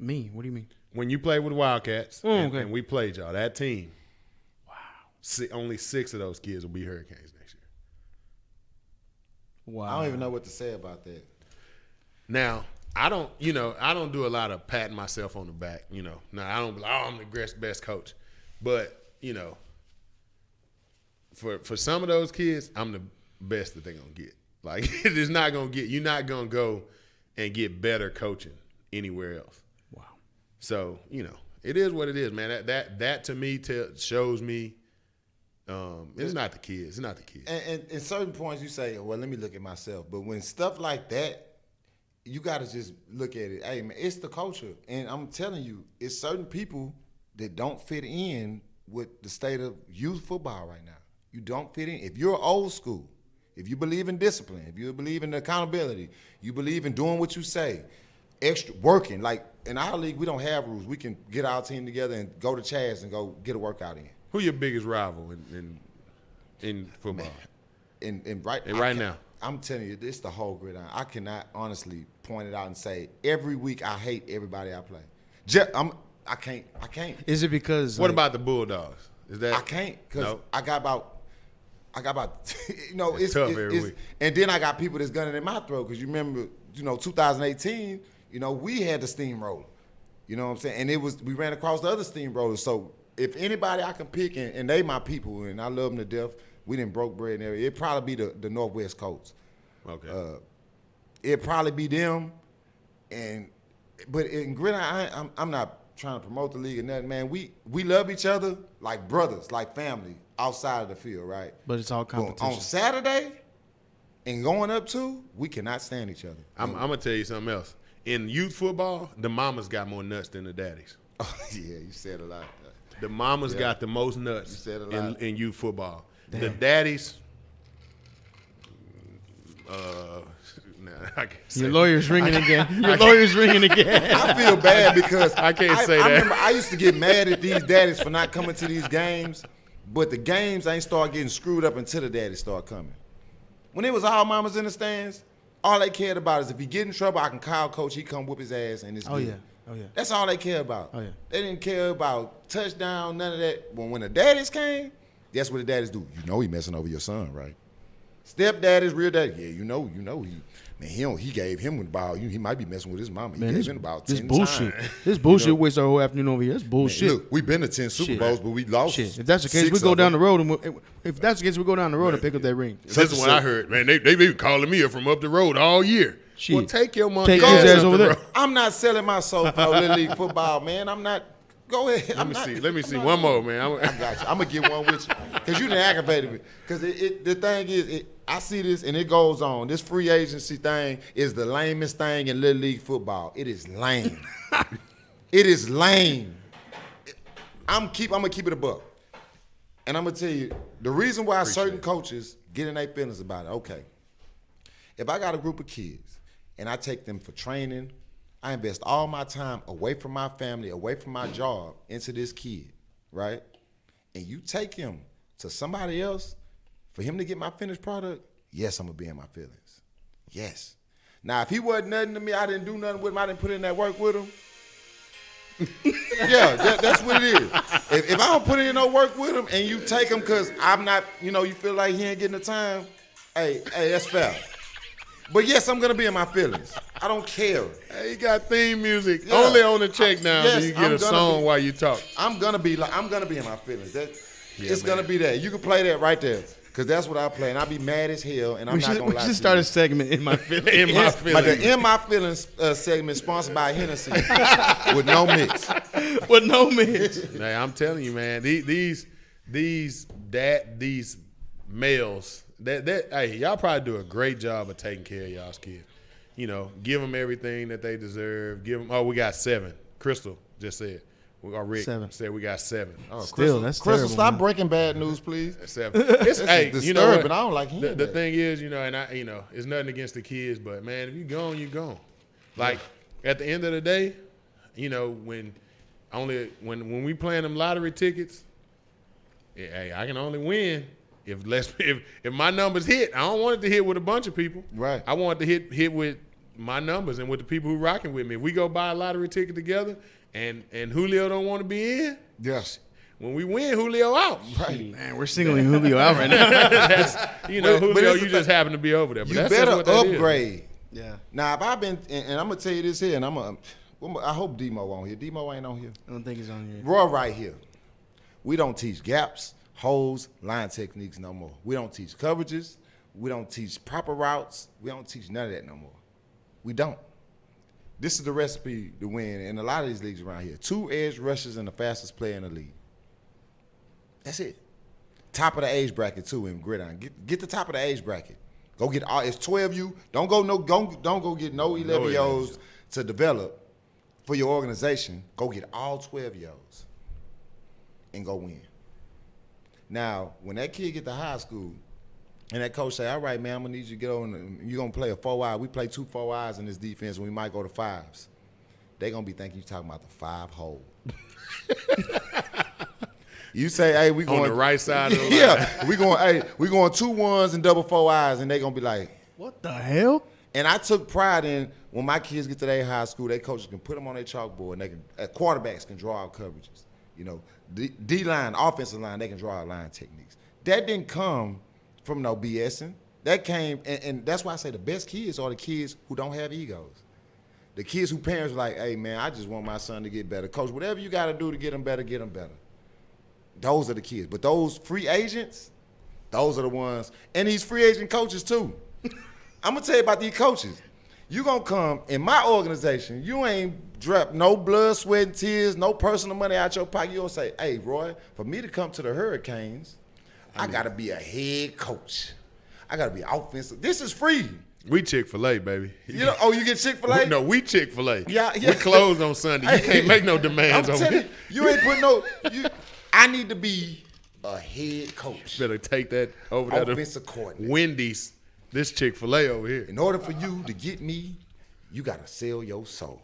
Me? What do you mean? When you played with Wildcats okay. and we played y'all, that team. Wow. Only 6 of those kids will be Hurricanes next year. Wow. I don't even know what to say about that. Now, I don't do a lot of patting myself on the back, Now, I don't be like, I'm the best coach. But, for some of those kids, I'm the best that they're gonna get. Like it's not gonna get. You're not gonna go and get better coaching anywhere else. Wow. So it is what it is, man. That to me shows me. It's not the kids. It's not the kids. And in certain points, you say, "Well, let me look at myself." But when stuff like that, you got to just look at it. Hey, man, it's the culture, and I'm telling you, it's certain people that don't fit in with the state of youth football right now. You don't fit in. If you're old school, if you believe in discipline, if you believe in accountability, you believe in doing what you say, extra working. Like in our league, we don't have rules. We can get our team together and go to Chaz and go get a workout in. Who your biggest rival in football? Right now, I'm telling you, it's the whole gridiron. I cannot honestly point it out and say every week I hate everybody I play. I can't. Is it because what about the Bulldogs? Is that I can't because no? I got about it's tough every week. And then I got people that's gunning in my throat because you remember 2018. We had the steamroller. You know what I'm saying? And we ran across the other steamrollers. So if anybody I can pick, and they my people, and I love them to death, we didn't broke bread in there. It'd probably be the Northwest Colts. Okay. It'd probably be them. But in gridiron, I'm not trying to promote the league or nothing, man. We love each other like brothers, like family, outside of the field, right? But it's all competition. On Saturday and going up to, we cannot stand each other. I'm gonna tell you something else. In youth football, the mamas got more nuts than the daddies. Oh, yeah, you said a lot. The mamas got the most nuts You said a lot. in youth football. Damn. The daddies, I can't say Your lawyer's ringing again. Your lawyer's ringing again. I feel bad because I can't say I that. remember I used to get mad at these daddies for not coming to these games, but the games ain't start getting screwed up until the daddies start coming. When it was all mamas in the stands, all they cared about is if he get in trouble, I can call coach, he come whoop his ass, and it's good. Oh yeah. That's all they care about. Oh, yeah. They didn't care about touchdown, none of that. When the daddies came, that's what the daddies do. He messing over your son, right? Stepdaddies, real daddy. Yeah, he gave him the ball. He might be messing with his mama. He gave him about 10 bullshit. times. This bullshit wastes our whole afternoon over here. That's bullshit. Man, look, we've been to 10 Super Bowls, but we lost. Shit. If that's the case, 6 we go of down them. the road and we go down the road and pick up that ring. This is what I heard, man. They been calling me up from up the road all year. Shit. Well, take your monkey Take his ass up over the there. road. I'm not selling my soul for no Little League football, man. I'm not. Go ahead. Let me see. One more, man. I got you. I'm going to get one with you because you done aggravated me. Because the thing is, I see this and it goes on. This free agency thing is the lamest thing in Little League football. It is lame. It is lame. I'm going to keep it a buck. And I'm going to tell you, the reason why certain coaches get in their feelings about it, okay, if I got a group of kids and I take them for training, I invest all my time away from my family, away from my job into this kid, right? And you take him to somebody else for him to get my finished product, yes, I'm going to be in my feelings. Yes. Now, if he wasn't nothing to me, I didn't do nothing with him, I didn't put in that work with him, yeah, that's what it is. If I don't put in no work with him and you take him because I'm not, you feel like he ain't getting the time, hey, that's fair. But yes, I'm gonna be in my feelings. I don't care. Hey, you got theme music. Yeah. Only on the check now Yes, do you get a song while you talk. I'm gonna be in my feelings. It's gonna be that. You can play that right there. Cause that's what I play, and I be mad as hell, and I'm not gonna lie to you. We should start a segment in my feelings. In my But feelings. the In My Feelings segment sponsored by Hennessy with no mix. With no mix. Hey, I'm telling you, man, these males, hey, y'all probably do a great job of taking care of y'all's kids. Give them everything that they deserve. Give them. Oh, we got 7. Crystal just said. Rick 7. said we got 7. Oh, Still, that's Crystal, terrible, stop man. breaking bad news, please. 7. It's, hey, This is you know what? disturbing. I don't like hearing The that. thing is, and it's nothing against the kids, but man, if you gone, you gone. Like at the end of the day, when we playing them lottery tickets, hey, I can only win if my numbers hit. I don't want it to hit with a bunch of people. Right. I want it to hit with my numbers and with the people who rocking with me. If we go buy a lottery ticket together and Julio don't want to be in, Yes. when we win, Julio out. Right. Man, we're singling Julio out right now. That's, Julio, it's you just happen to be over there. But You that's better just what that is. upgrade. Yeah. Now, if I've been, and I'm gonna tell you this here, and I hope Demo on here. Demo ain't on here. I don't think he's on here. Roy right here. We don't teach gaps. holds, line techniques no more. We don't teach coverages. We don't teach proper routes. We don't teach none of that no more. We don't. This is the recipe to win in a lot of these leagues around here. 2 edge rushers and the fastest player in the league. That's it. Top of the age bracket too in gridiron. Get the top of the age bracket. Go get all. It's 12U. Don't go get no 11-year-olds to develop for your organization. Go get all 12-year-olds and go win. Now, when that kid get to high school, and that coach say, "All right, man, I'm gonna need you to get on. You're gonna play a 4-wide. We play 2 4-wides in this defense, and we might go to 5s." They gonna be thinking you talking about the 5 hole. You say, "Hey, we going on the right side of the line." Yeah, we going 2 1s and double 4-wides, and they gonna be like, What the hell? And I took pride in when my kids get to their high school, their coaches can put them on their chalkboard, and they can quarterbacks can draw out coverages. You know, D line, offensive line, they can draw out line techniques. That didn't come from no BSing. That came, and that's why I say the best kids are the kids who don't have egos. The kids who parents are like, "Hey, man, I just want my son to get better. Coach, whatever you got to do to get him better, get him better." Those are the kids. But those free agents, those are the ones. And these free agent coaches, too. I'm going to tell you about these coaches. You going to come in my organization, you ain't dropped no blood, sweat, and tears, no personal money out your pocket. You don't say, "Hey, Roy, for me to come to the Hurricanes, I got to be a head coach. I got to be offensive." This is free. We Chick-fil-A, baby. You know, you get Chick-fil-A? No, we Chick-fil-A. Yeah. We close on Sunday. You can't make no demands I'm on telling me. you ain't put no I need to be a head coach. Better take that over there to Offensive coordinator. Wendy's. This Chick-fil-A over here. In order for you to get me, you got to sell your soul.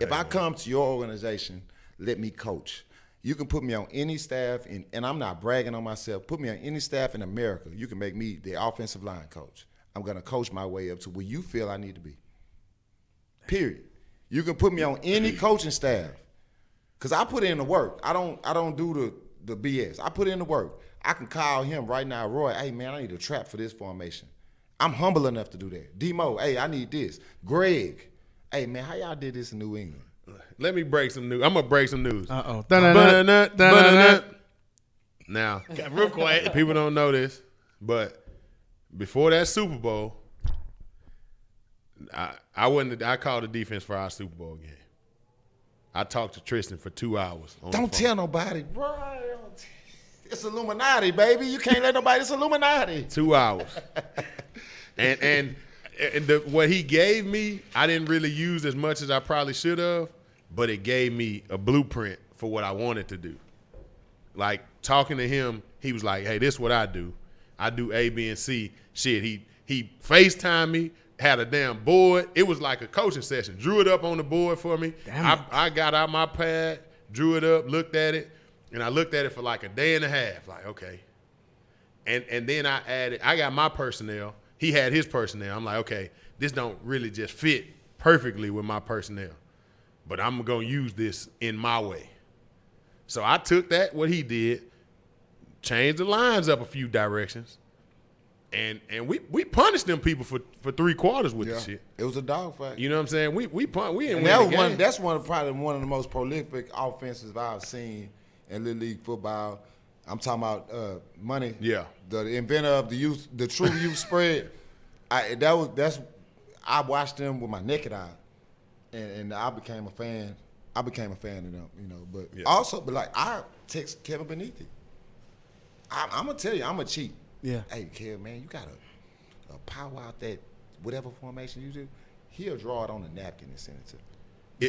If I come to your organization, let me coach. You can put me on any staff, and I'm not bragging on myself. Put me on any staff in America. You can make me the offensive line coach. I'm going to coach my way up to where you feel I need to be. Period. You can put me on any coaching staff. Because I put in the work. I don't do the BS. I put in the work. I can call him right now, "Roy, hey, man, I need a trap for this formation." I'm humble enough to do that. D-Mo, "Hey, I need this." Greg, "Hey, man, how y'all did this in New England?" Let me break some news. I'm going to break some news. Uh-oh. Now, real quiet. People don't know this, but before that Super Bowl, I called the defense for our Super Bowl game. I talked to Tristian for 2 hours. Don't tell nobody, bro. It's Illuminati, baby. You can't let nobody. It's Illuminati. 2 hours. and what he gave me, I didn't really use as much as I probably should have, but it gave me a blueprint for what I wanted to do. Like, talking to him, he was like, "Hey, this is what I do. I do A, B, and C." Shit, he FaceTimed me, had a damn board. It was like a coaching session. Drew it up on the board for me. I got out my pad, drew it up, looked at it, and I looked at it for like a day and a half. Like, okay. And then I got my personnel. He had his personnel. I'm like, okay, this don't really just fit perfectly with my personnel, but I'm going to use this in my way. So I took that, what he did, changed the lines up a few directions, and we punished them people for 3 quarters with the shit. It was a dogfight. You know what I'm saying? We didn't win that the was game. that's probably one of the most prolific offenses I've seen in Little League football. I'm talking about money. Yeah. The inventor of the true youth spread. I watched them with my naked eye, and I became a fan. I became a fan of them, you know. But also, like, I text Kevin Beneath it. I'm gonna tell you, I'm a cheat. Yeah. Hey, Kev, man, you got a power out that whatever formation you do. He'll draw it on a napkin and send it to me.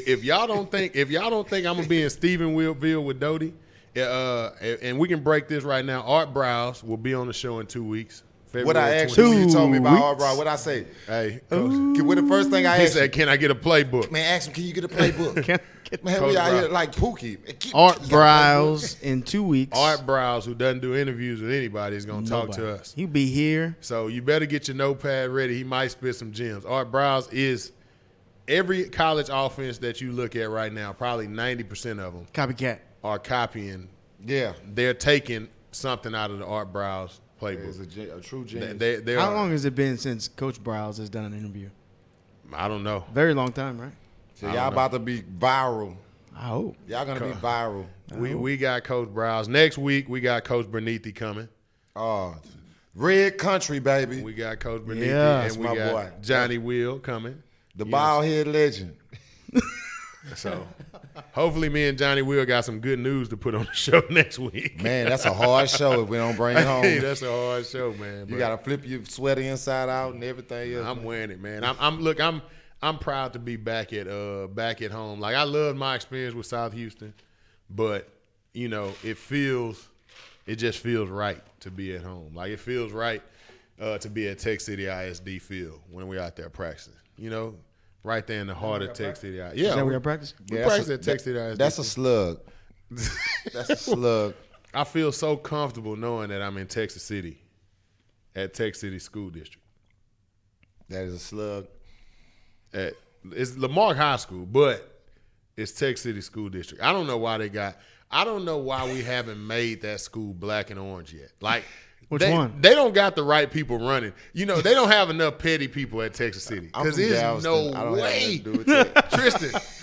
If y'all don't think I'm gonna be in Stephenville with Doty, and we can break this right now. Art Browse will be on the show in 2 weeks. What I asked you when you told me about Art Browse, what I say? Hey, What the first thing I he asked said, "Can I get a playbook?" Man, ask him, can you get a playbook? Man, Coach we out Brown. here like Pookie. Art Browse in 2 weeks. Art Browse, who doesn't do interviews with anybody, is gonna talk to us. He'll be here. So you better get your notepad ready. He might spit some gems. Art Browse is every college offense that you look at right now. Probably 90% of them Copycat. are copying. Yeah. They're taking something out of the Art Browse playbook. It's a true genius. They How are- long has it been since Coach Browse has done an interview? I don't know. Very long time, right? So y'all about to be viral. I hope. Y'all gonna be viral. We got Coach Browse. Next week, we got Coach Bernithi coming. Oh, Red Country, baby. We got Coach Bernithi, Yeah, and we my got boy. Johnny Will coming. The bald head legend. So hopefully me and Johnny Will got some good news to put on the show next week. Man, that's a hard show if we don't bring it home. Hey, that's a hard show, man. You gotta flip your sweater inside out and everything else. I'm wearing it, man. I'm proud to be back at home. Like, I loved my experience with South Houston, but you know, it just feels right to be at home. Like, it feels right to be at Tech City ISD field when we're out there practicing. You know, right there in the heart of Tech City ISD. Yeah, Is that where you practice? we practice at Tech City ISD. That's a slug. That's a slug. I feel so comfortable knowing that I'm in Texas City at Tech City School District. That is a slug. It's Lamarck High School, but it's Tech City School District. I don't know why we haven't made that school black and orange yet. Like, Which one? They don't got the right people running. You know, they don't have enough petty people at Texas City. Because there's no way.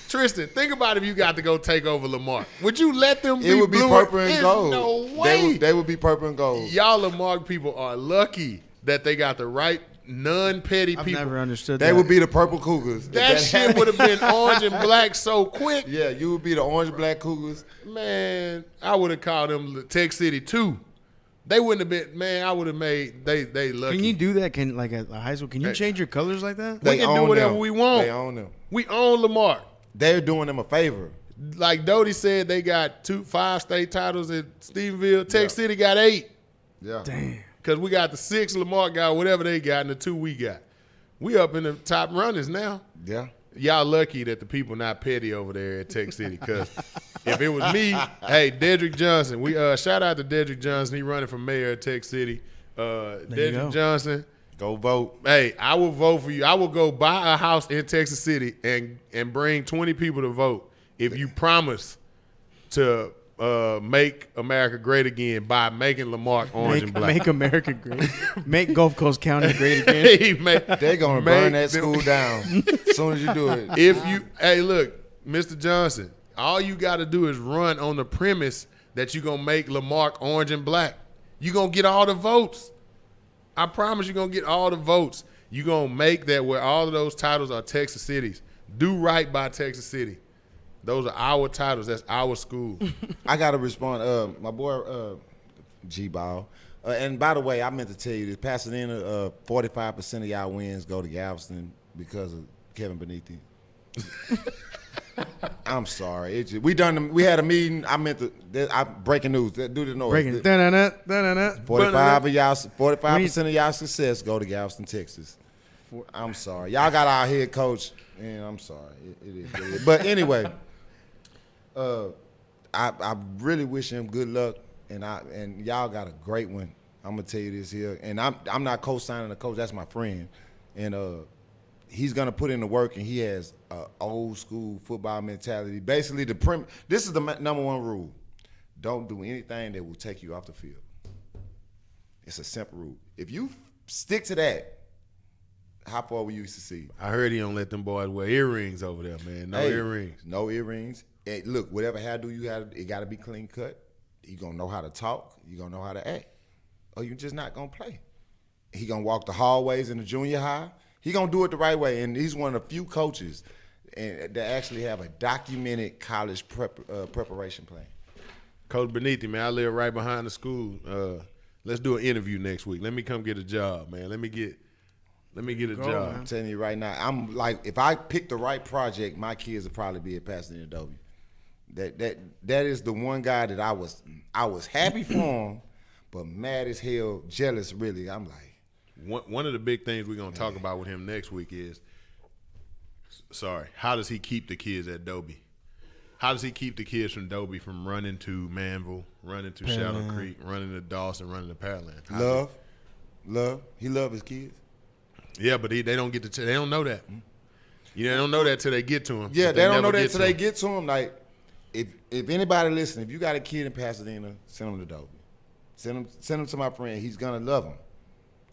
Tristan, think about if you got to go take over Lamarck. Would you let them be It would be blue? purple and There's gold. no way. They would be purple and gold. Y'all Lamarck people are lucky that they got the right non-petty I've people. never understood that. They would be the purple Cougars. That shit would have been orange and black so quick. Yeah, you would be the orange black Cougars. Man, I would have called them Tech City 2. They wouldn't have been, man, I would have made, they lucky. Can you do that? Like at high school, can you change your colors like that? We can do whatever we want. They own them. We own Lamarck. They're doing them a favor. Like Doty said, they got 5 state titles at Stephenville. Tech City got 8. Yeah. Damn. Because we got the 6 Lamarck got, whatever they got, and the 2 we got. We up in the top runners now. Yeah. Y'all lucky that the people not petty over there at Tech City. Because if it was me, hey, Dedrick Johnson. We shout out to Dedrick Johnson. He running for mayor at Tech City. Dedrick Johnson. Go vote. Hey, I will vote for you. I will go buy a house in Texas City and bring 20 people to vote if you promise to make America great again by making Lamarck orange and black. Make America great. Make Gulf Coast County great again. They're going to burn that school down as soon as you do it. Hey, look, Mr. Johnson, all you got to do is run on the premise that you're going to make Lamarck orange and black. You're going to get all the votes. I promise you're going to get all the votes. You're going to make that where all of those titles are Texas Cities. Do right by Texas City. Those are our titles. That's our school. I got to respond. My boy, G-Ball. And by the way, I meant to tell you this. Pasadena, 45% of y'all wins go to Galveston because of Kevin Beneathi. I'm sorry. We had a meeting. I meant to. Breaking news. Do the noise. Breaking. 45% of y'all success go to Galveston, Texas. I'm sorry. Y'all got our head coach, and I'm sorry. It is. But anyway, I really wish him good luck, and y'all got a great one. I'm gonna tell you this here, and I'm not co-signing the coach. That's my friend, and he's gonna put in the work, and he has an old school football mentality. Basically, this is the number one rule: don't do anything that will take you off the field. It's a simple rule. If you stick to that, how far will you succeed? I heard he don't let them boys wear earrings over there, man. No earrings. No earrings. And look, whatever hairdo you have, it got to be clean cut. You gonna know how to talk. You gonna know how to act, or you just not gonna play. He gonna walk the hallways in the junior high. He gonna do it the right way, and he's one of the few coaches that actually have a documented college preparation plan. Coach Beneathi, man, I live right behind the school. Let's do an interview next week. Let me come get a job, man. Let me get a job. I'm telling you right now, I'm like, if I pick the right project, my kids will probably be at Pasadena Doty. That is the one guy that I was happy for him, but mad as hell, jealous really. I'm like, one of the big things we're gonna talk about with him next week is, how does he keep the kids at Dobie? How does he keep the kids from Dobie from running to Manville, running to Shadow Creek, running to Dawson, running to Pearland? Love. He love his kids. Yeah, but they don't get to. They don't know that. They don't know that till they get to him. Yeah, they don't know that till they get to him. Like, if anybody listening, if you got a kid in Pasadena, send him to Dobie. Send him to my friend. He's gonna love him.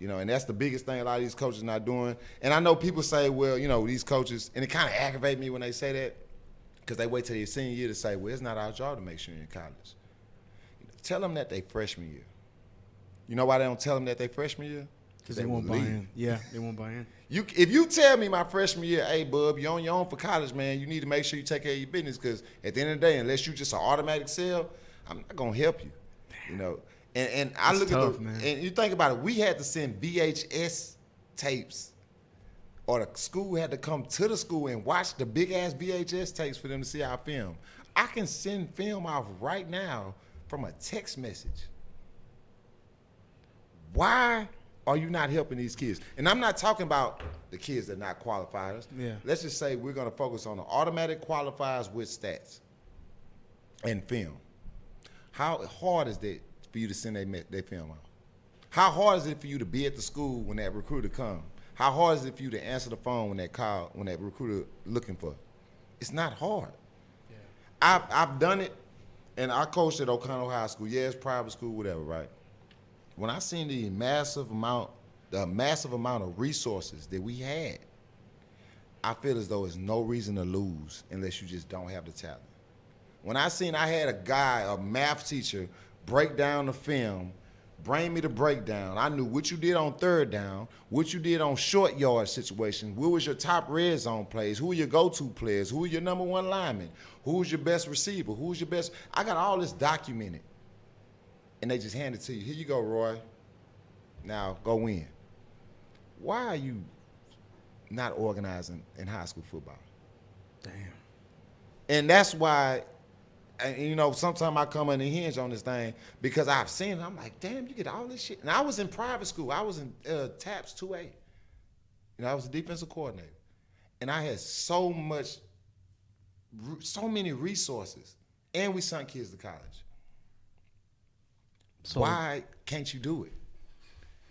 And that's the biggest thing a lot of these coaches not doing. And I know people say, well, these coaches, and it kind of aggravates me when they say that. Because they wait till their senior year to say, well, it's not our job to make sure you're in college. Tell them that they freshman year. You know why they don't tell them that they freshman year? Because they won't buy in. Yeah, they won't buy in. If you tell me my freshman year, hey, bub, you're on your own for college, man, you need to make sure you take care of your business because at the end of the day, unless you just an automatic sell, I'm not going to help you. You know, and I look tough, at man. and you think about it, we had to send VHS tapes or the school had to come to the school and watch the big-ass VHS tapes for them to see our film. I can send film off right now from a text message. Why are you not helping these kids? And I'm not talking about the kids that are not qualifiers. Yeah. Let's just say we're going to focus on the automatic qualifiers with stats and film. How hard is that for you to send their film out? How hard is it for you to be at the school when that recruiter comes? How hard is it for you to answer the phone when that recruiter looking for? It's not hard. Yeah. I've done it, and I coached at O'Connell High School. Yeah, it's private school, whatever, right? When I seen the massive amount of resources that we had, I feel as though there's no reason to lose unless you just don't have the talent. When I had a guy, a math teacher, break down the film, bring me the breakdown. I knew what you did on third down, what you did on short yard situations, what was your top red zone plays, who are your go-to players, who are your number one lineman, who's your best receiver, who's your best. I got all this documented. And they just hand it to you. Here you go, Roy. Now go win. Why are you not organizing in high school football? Damn. And that's why, and you know, sometimes I come in and hinge on this thing because I've seen it. I'm like, damn, you get all this shit. And I was in private school. I was in TAPS 2A. You know, I was a defensive coordinator. And I had so many resources. And we sent kids to college. So, why can't you do it?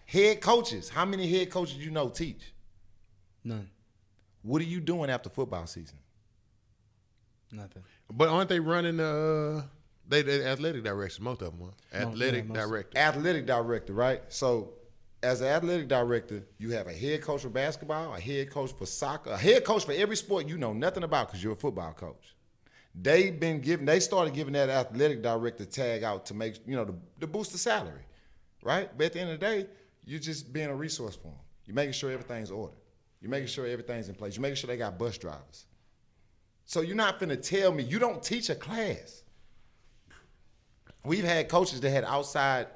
Head coaches, how many head coaches you know teach? None. What are you doing after football season? Nothing. But aren't they running they athletic directors, most of them are. Athletic director. Athletic director, right? So as an athletic director, you have a head coach for basketball, a head coach for soccer, a head coach for every sport you know nothing about because you're a football coach. They started giving that athletic director tag out to make, you know, to boost the salary, right? But at the end of the day, you're just being a resource for them. You're making sure everything's ordered. You're making sure everything's in place. You're making sure they got bus drivers. So you're not finna tell me you don't teach a class. We've had coaches that had outside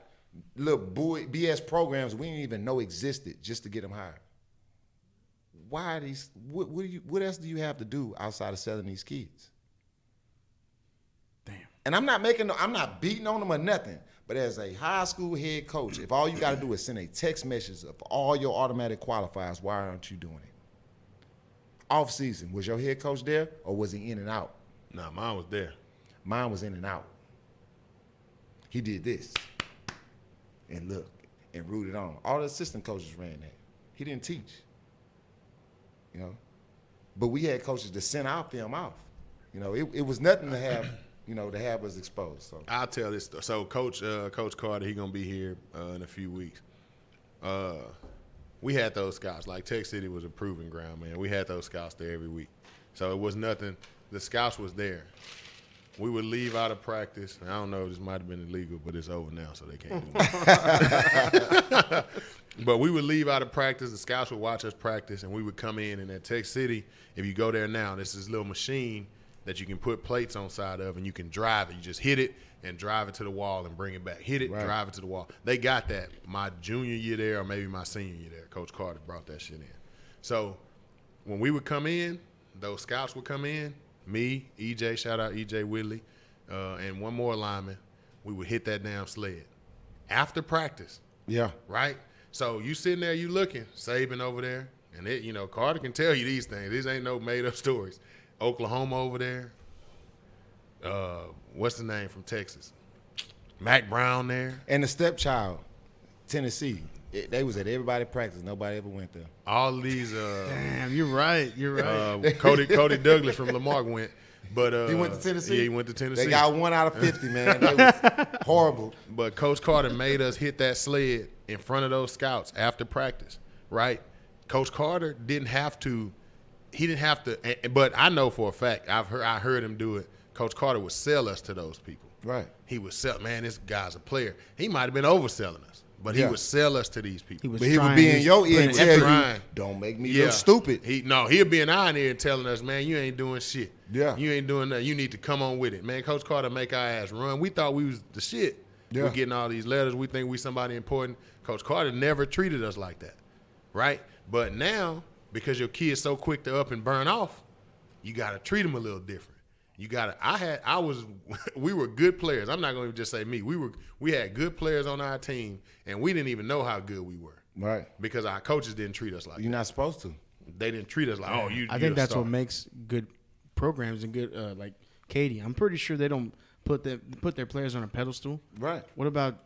little BS programs we didn't even know existed just to get them hired. Why are these? What else do you have to do outside of selling these kids? And I'm not beating on them or nothing, but as a high school head coach, if all you got to do is send a text message of all your automatic qualifiers, why aren't you doing it? Off season, was your head coach there or was he in and out? Nah, mine was there. Mine was in and out. He did this and look and rooted on. All the assistant coaches ran that. He didn't teach, you know. But we had coaches that sent our film off. You know, it was nothing to have. You know, to have us exposed. So I'll tell this story. So Coach Carter, he gonna be here in a few weeks. We had those scouts. Like Tech City was a proving ground, man. We had those scouts there every week. So it was nothing. The scouts was there. We would leave out of practice. I don't know if this might have been illegal, but it's over now, so they can't do that. But we would leave out of practice. The scouts would watch us practice, and we would come in. And at Tech City, if you go there now, there's this little machine that you can put plates on side of, and you can drive it. You just hit it and drive it to the wall and bring it back. Hit it, right. Drive it to the wall. They got that my junior year there or maybe my senior year there. Coach Carter brought that shit in. So when we would come in, those scouts would come in, me, EJ, shout out EJ Whitley, and one more lineman, we would hit that damn sled. After practice. Yeah. Right? So you sitting there, you looking, Saban over there, and it, you know, Carter can tell you these things. These ain't no made-up stories. Oklahoma over there. What's the name from Texas? Mac Brown there. And the stepchild, Tennessee. They was at everybody practice. Nobody ever went there. All these. Damn, you're right. You're right. Cody Douglas from Lamar went. But he went to Tennessee? Yeah, he went to Tennessee. They got 1 out of 50, man. That was horrible. But Coach Carter made us hit that sled in front of those scouts after practice, right? Coach Carter didn't have to he didn't have to. But I know for a fact, I heard him do it. Coach Carter would sell us to those people. Right. He would sell, man, this guy's a player. He might have been overselling us, but he would sell us to these people. But he would be in your ear and tell trying. you, don't make me look stupid. He'll be in our ear telling us, man, you ain't doing shit. Yeah. You ain't doing nothing. You need to come on with it. Man, Coach Carter make our ass run. We thought we was the shit. Yeah. We're getting all these letters. We think we somebody important. Coach Carter never treated us like that, right? But now, because your kid's so quick to up and burn off, you got to treat them a little different. We were good players. I'm not going to just say me. We had good players on our team, and we didn't even know how good we were. Right. Because our coaches didn't treat us like You're not supposed to. They didn't treat us like, oh, I think that's what makes good programs and good, like Katie. I'm pretty sure they don't put their players on a pedestal. Right. What about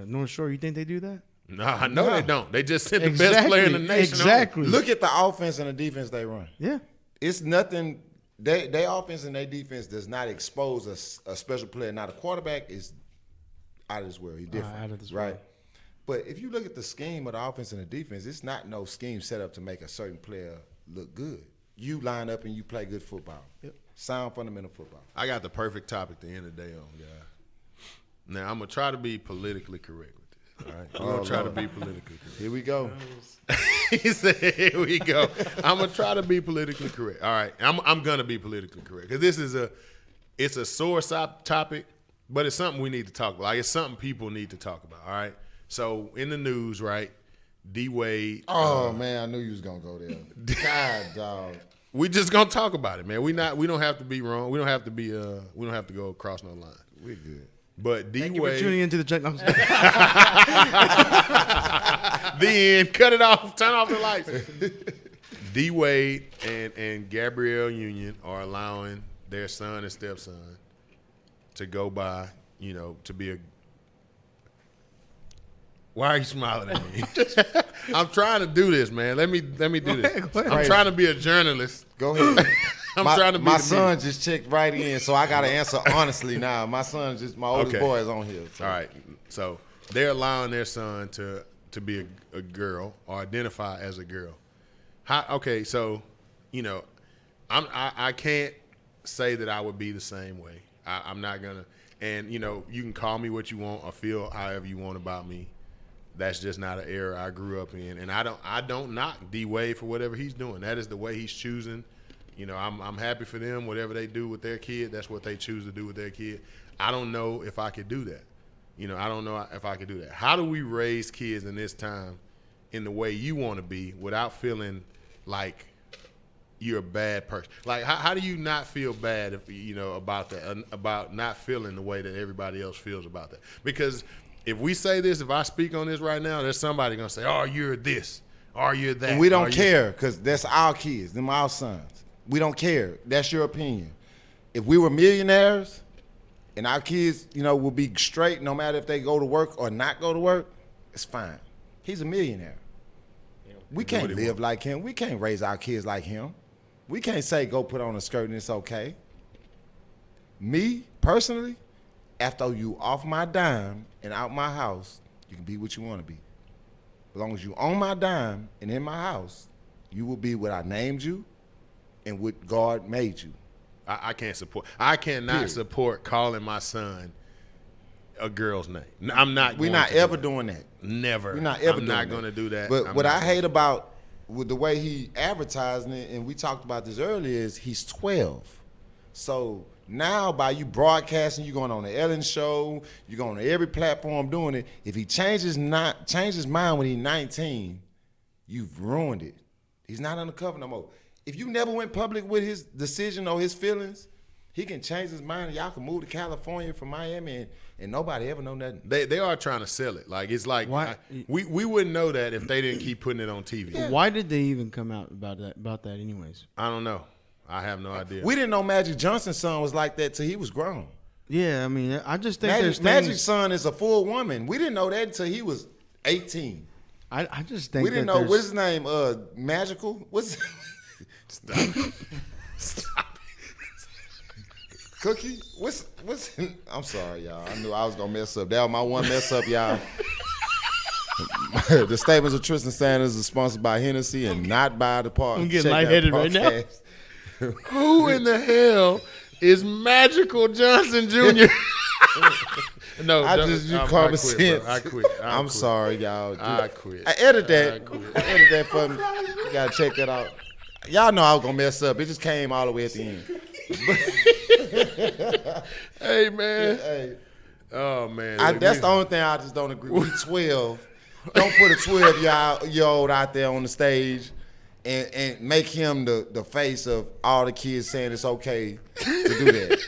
North Shore? You think they do that? No, I know they don't. They just sent the best player in the nation. Exactly. Look at the offense and the defense they run. Yeah. It's nothing. Their offense and their defense does not expose a special player. Now, the quarterback is out of this world. He's different. Out of this right? world. But if you look at the scheme of the offense and the defense, it's not no scheme set up to make a certain player look good. You line up and you play good football. Yep. Sound fundamental football. I got the perfect topic to end the day on, guys. Now, I'm going to try to be politically correct with this, all right? I'm going to try to be politically correct. Here we go. He said, here we go. I'm going to try to be politically correct. All right, I'm going to be politically correct because this is it's a sore topic, but it's something we need to talk about. Like, it's something people need to talk about, all right? So, in the news, right, D-Wade. Oh, man, I knew you was going to go there. God, dog. We just going to talk about it, man. We don't have to be wrong. We don't have to go across no line. We're good. But D-Wade. Thank you for tuning into the check. Then cut it off. Turn off the lights. D-Wade and Gabrielle Union are allowing their son and stepson to go by, to be a. Why are you smiling at me? I'm trying to do this, man. Let me do this. I'm trying to be a journalist. Go ahead. Trying to be my the son just checked right in, so I got to answer honestly now. My oldest boy is on here. So. All right. So they're allowing their son to be a girl or identify as a girl. Okay, so, I can't say that I would be the same way. I'm not going to. And, you can call me what you want or feel however you want about me. That's just not an era I grew up in. And I don't knock D-Wade for whatever he's doing. That is the way he's choosing. I'm happy for them. Whatever they do with their kid, that's what they choose to do with their kid. I don't know if I could do that. I don't know if I could do that. How do we raise kids in this time in the way you want to be without feeling like you're a bad person? Like, how do you not feel bad about that, about not feeling the way that everybody else feels about that? Because if we say this, if I speak on this right now, there's somebody going to say, oh, you're this, or you're that. And we don't care because that's our kids, them our sons. We don't care. That's your opinion. If we were millionaires and our kids, will be straight no matter if they go to work or not go to work, it's fine. He's a millionaire. We can't live like him. We can't raise our kids like him. We can't say go put on a skirt and it's okay. Me, personally, after you off my dime and out my house, you can be what you want to be. As long as you own my dime and in my house, you will be what I named you and what God made you. I cannot support calling my son a girl's name. I'm not. We're not ever doing that. Never. We're not ever. I'm not going to do that. But what I hate about with the way he advertising it, and we talked about this earlier, is he's 12. So now by you broadcasting, you're going on the Ellen Show, you're going to every platform doing it. If he changes mind when he's 19, you've ruined it. He's not undercover no more. If you never went public with his decision or his feelings, he can change his mind and y'all can move to California from Miami and nobody ever know nothing. They are trying to sell it. Like, it's like we wouldn't know that if they didn't keep putting it on TV. Yeah. Why did they even come out about that anyways? I don't know. I have no idea. We didn't know Magic Johnson's son was like that till he was grown. Yeah, I mean, I just think Magic's son is a full woman. We didn't know that until he was 18. I just think we didn't know what's his name. Magical. What's Stop. Cookie? What's I'm sorry, y'all. I knew I was gonna mess up. That was my one mess up, y'all. The statements of Tristian Sanders are sponsored by Hennessy and not by the park. I'm getting lightheaded right now. Who in the hell is Magical Johnson Jr.? No, common sense. I quit. I'm sorry, y'all. I quit. I edit that. Edit that for me. You gotta check that out. Y'all know I was gonna mess up. It just came all the way at the end. Hey man. Hey, Oh man. that's the only thing I just don't agree with. 12. Don't put a 12-year-old out there on the stage and make him the face of all the kids saying it's okay to do that.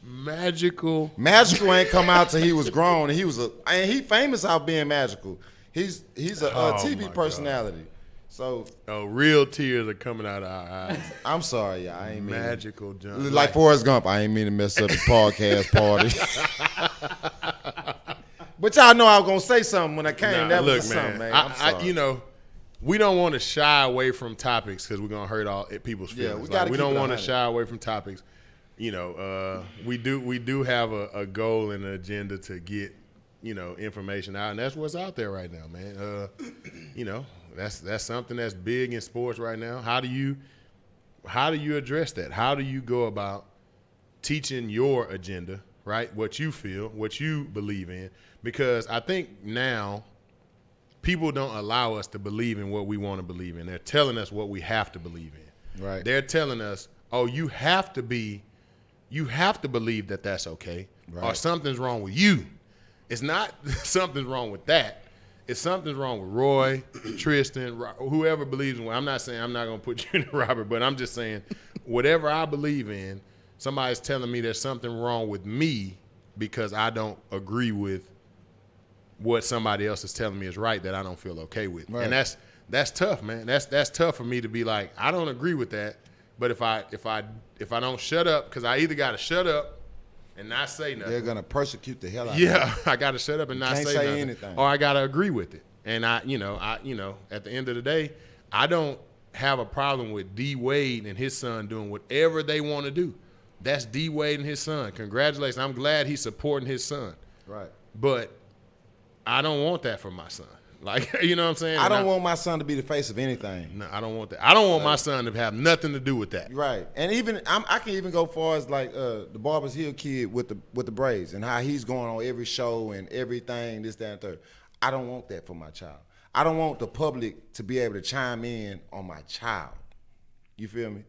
Magical Magical ain't come out till he was grown. And he famous out being magical. He's a TV personality. So real tears are coming out of our eyes. I'm sorry, y'all. I ain't mean Magical Johnson. like Forrest Gump. I ain't mean to mess up the podcast party. But y'all know I was gonna say something when I came. That was something, man. I'm sorry. We don't want to shy away from topics because we're gonna hurt all people's feelings. We don't want to shy away from topics. We do have a goal and an agenda to get information out, and that's what's out there right now, man. That's something that's big in sports right now. How do you address that? How do you go about teaching your agenda, right? What you feel, what you believe in, because I think now people don't allow us to believe in what we want to believe in. They're telling us what we have to believe in. Right. They're telling us, oh, you have to believe that that's okay, right, or something's wrong with you. It's not something's wrong with that. It's something's wrong with Roy, Tristan, whoever believes in what. I'm not saying I'm not going to put you in Robert, but I'm just saying whatever I believe in, somebody's telling me there's something wrong with me because I don't agree with what somebody else is telling me is right that I don't feel okay with. Right. And that's tough, man. That's tough for me to be like, I don't agree with that, but if I don't shut up, because I either got to shut up and not say nothing. They're gonna persecute the hell out of you. Yeah, I got to shut up and not Can't say say nothing. anything. Or I got to agree with it. And at the end of the day, I don't have a problem with D. Wade and his son doing whatever they want to do. That's D. Wade and his son. Congratulations. I'm glad he's supporting his son. Right. But I don't want that for my son. Like, you know what I'm saying? I don't want my son to be the face of anything. No, I don't want that. I don't want my son to have nothing to do with that. Right. And even I can even go far as like the Barbers Hill kid with the braids and how he's going on every show and everything, this, that, and third. I don't want that for my child. I don't want the public to be able to chime in on my child. You feel me?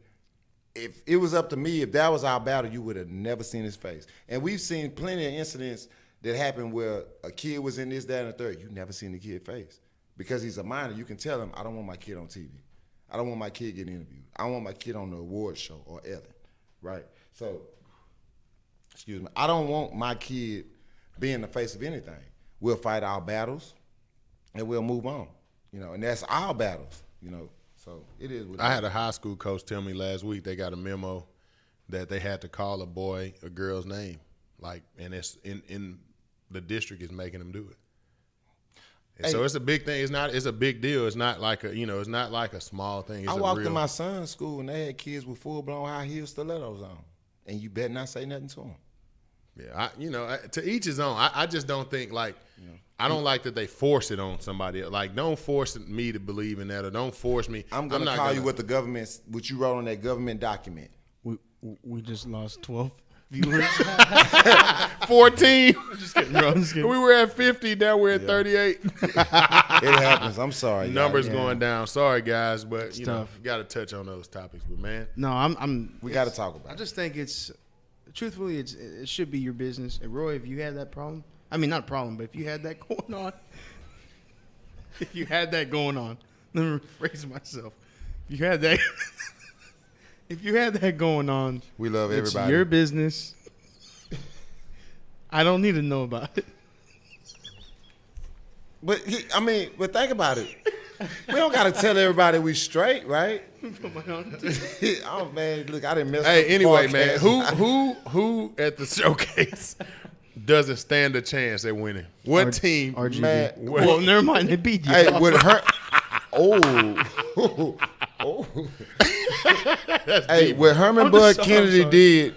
If it was up to me, if that was our battle, you would have never seen his face. And we've seen plenty of incidents that happened where a kid was in this, that, and the third. You never seen the kid face. Because he's a minor, you can tell him, I don't want my kid on TV. I don't want my kid getting interviewed. I don't want my kid on the award show or Ellen, right? So, excuse me, I don't want my kid being the face of anything. We'll fight our battles, and we'll move on, and that's our battles, So it is what it is. I had a high school coach tell me last week they got a memo that they had to call a boy a girl's name, and it's in the district is making them do it. And so it's a big thing. It's a big deal. It's not like it's not like a small thing. It's I walked to my son's school and they had kids with full-blown high heel stilettos on, and you better not say nothing to them. Yeah, to each his own. I just don't think I don't like that they force it on somebody else. Like, don't force me to believe in that, or don't force me. I'm gonna call you what the government, what you wrote on that government document. We just lost 12 viewers. 14. I'm just kidding, bro. I'm just kidding. We were at 50. Now we're at 38. It happens. I'm sorry. Numbers going down. Sorry, guys, but you tough. got to touch on those topics. But man, No, We got to talk about it. I just think truthfully, it should be your business. And Roy, if you had that problem, I mean, not problem, but if you had that going on, let me rephrase myself. If you had that going on, We love it's everybody. your business. I don't need to know about it. But think about it. We don't got to tell everybody we straight, right? Oh man, look, I didn't mess up. hey, the anyway, podcast. man, who at the showcase doesn't stand a chance at winning? What team? RGV. Man, Well, never mind. They beat you. Hey, with her. Oh. Hey, what Herman I'm Bud sorry. Kennedy did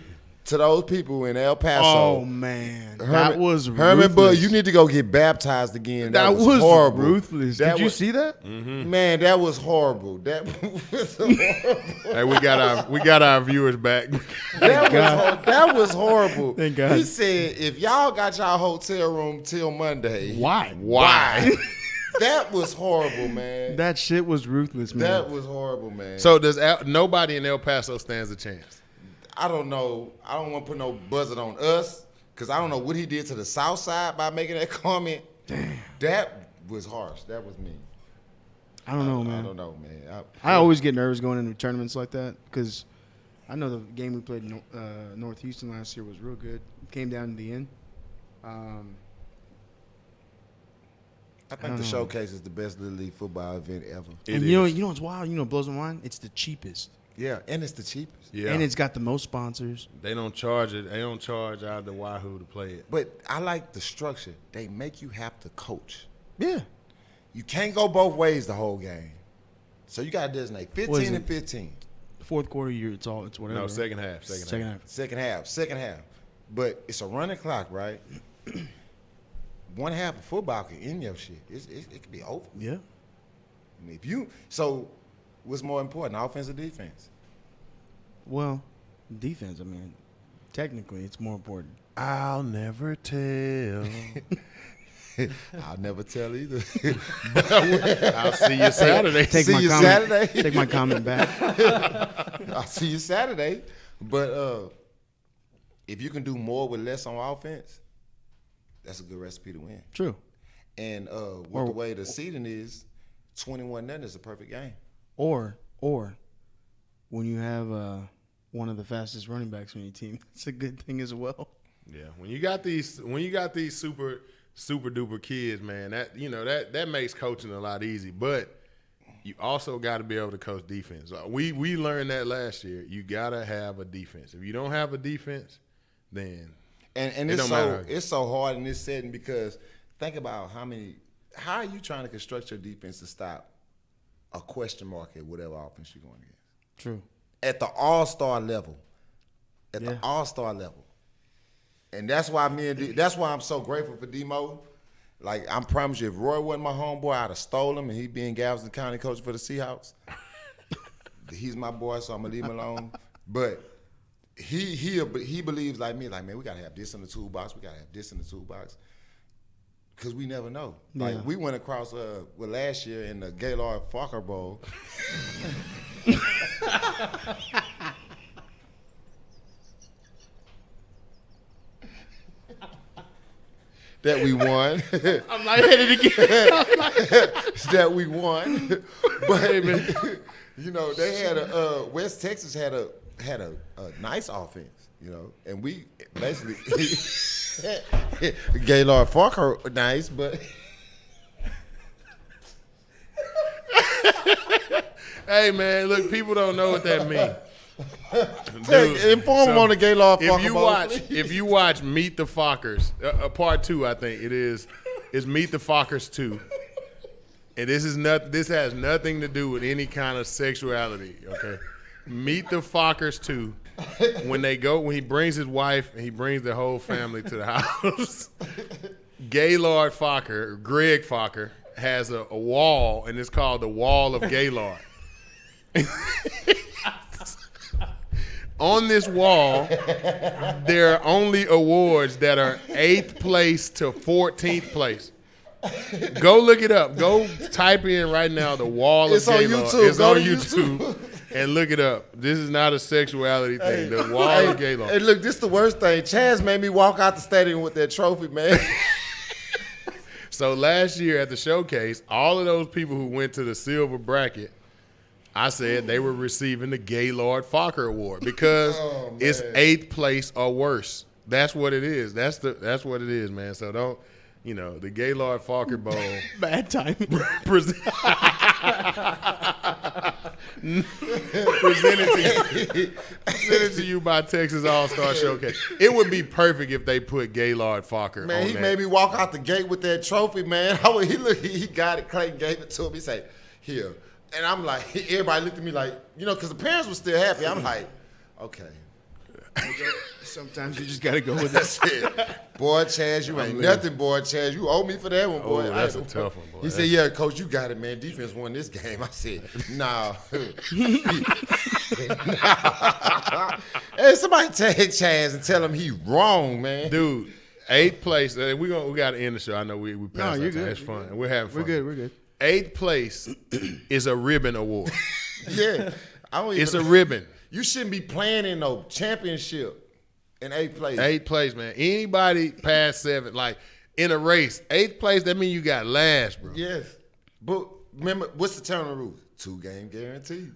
to those people in El Paso. Oh man, that was Herman Bud. ruthless. You need to go get baptized again. That was horrible. ruthless. Did you see that? Man, that was horrible. That was horrible. Hey, we got our viewers back. That was horrible. Thank God. He said, if y'all got y'all hotel room till Monday, Why? That was horrible, man. That shit was ruthless, man. That was horrible, man. So nobody in El Paso stands a chance? I don't know. I don't want to put no buzzard on us because I don't know what he did to the South Side by making that comment. Damn. That was harsh. That was mean. I don't know, man. I don't know, man. I always get nervous going into tournaments like that because I know the game we played in North Houston last year was real good. It came down to the end. I think the Showcase is the best Little League football event ever. And you know what's wild? You know what blows my mind? It's the cheapest. Yeah, and it's the cheapest. Yeah. And it's got the most sponsors. They don't charge it. They don't charge out of the Wahoo to play it. But I like the structure. They make you have to coach. Yeah. You can't go both ways the whole game. So you got to designate 15 and 15. The fourth quarter, it's whatever. No, second half. Second half. But it's a running clock, right? One half of football can end your shit. It could be over. Yeah. I mean, so what's more important, offense or defense? Well, defense, I mean, technically it's more important. I'll never tell. I'll never tell either. I'll see you Saturday. Take my comment back. I'll see you Saturday. But if you can do more with less on offense, that's a good recipe to win. True. And with the way the seeding is, 21-0 is a perfect game. Or when you have one of the fastest running backs on your team, it's a good thing as well. Yeah, when you got these super duper kids, man, that makes coaching a lot easy. But you also got to be able to coach defense. We learned that last year. You got to have a defense. If you don't have a defense, then and it's so hard in this setting because think about how are you trying to construct your defense to stop a question mark at whatever offense you're going against? True. At the all-star level. The all-star level. And that's why I'm so grateful for D-Mo. Like, I promise you, if Roy wasn't my homeboy, I'd have stole him and he'd be in Galveston County coaching for the Seahawks. He's my boy, so I'm going to leave him alone. But he believes like me, like, man, we got to have this in the toolbox. We got to have this in the toolbox. Because we never know. Like, we went across last year in the Gaylord Fokker Bowl. That we won. I'm lightheaded again. That we won. But they had West Texas had a nice offense, and we basically Gaylord Fokker nice, but hey man, look, people don't know what that means. Inform them on the Gaylord Fokker. If you watch Meet the Fockers, part 2, I think it is Meet the Fockers 2, and this has nothing to do with any kind of sexuality. Okay, Meet the Fockers 2. When he brings his wife and he brings the whole family to the house, Gaylord Fokker, Greg Fokker, has a wall, and it's called the Wall of Gaylord. On this wall, there are only awards that are 8th place to 14th place. Go look it up. Go type in right now the Wall of Gaylord. It's on YouTube. And look it up. This is not a sexuality thing. The Wall of Gaylord. Hey, look, this is the worst thing. Chaz made me walk out the stadium with that trophy, man. So last year at the showcase, all of those people who went to the silver bracket, I said they were receiving the Gaylord Fokker Award because it's 8th place or worse. That's what it is. That's what it is, man. So don't, the Gaylord Fokker Bowl. Bad timing. Presented to you by Texas All-Star Showcase. It would be perfect if they put Gaylord Fokker on Man, he that. made me walk out the gate with that trophy, man. He got it. Clayton gave it to him. He said, here. And I'm like, everybody looked at me like, because the parents were still happy. I'm like, okay. Sometimes you just got to go with it. Boy, Chaz, you ain't nothing, boy, Chaz. You owe me for that one, boy. Oh, that's a tough one, boy. He said, yeah, Coach, you got it, man. Defense won this game. I said, nah. Hey, somebody tag Chaz and tell him he wrong, man. Dude, 8th place. We got to end the show. I know we passed you're our time. good. It's fun. We're having fun. We're good. 8th place is a ribbon award. Yeah. It's a ribbon. You shouldn't be playing in no championship in 8th place. 8th place, man. Anybody past 7, like in a race, 8th place, that means you got last, bro. Yes. But remember, what's the tournament rules? 2-game guarantee.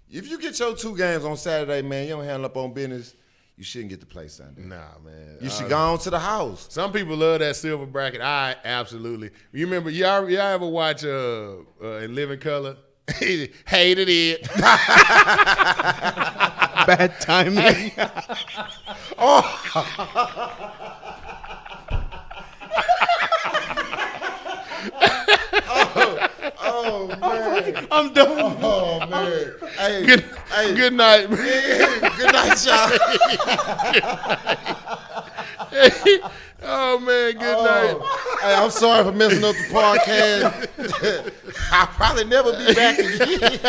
If you get your 2 games on Saturday, man, you don't handle up on business, you shouldn't get to play Sunday. Nah, man. You should go on to the house. Some people love that silver bracket. I absolutely. You remember, y'all ever watch In Living Color? Hated it. Bad timing. Oh, man. I'm done. Oh, man. Hey, Good night. good night, y'all. Oh, man, good night. Hey, I'm sorry for messing up the podcast. I'll probably never be back again.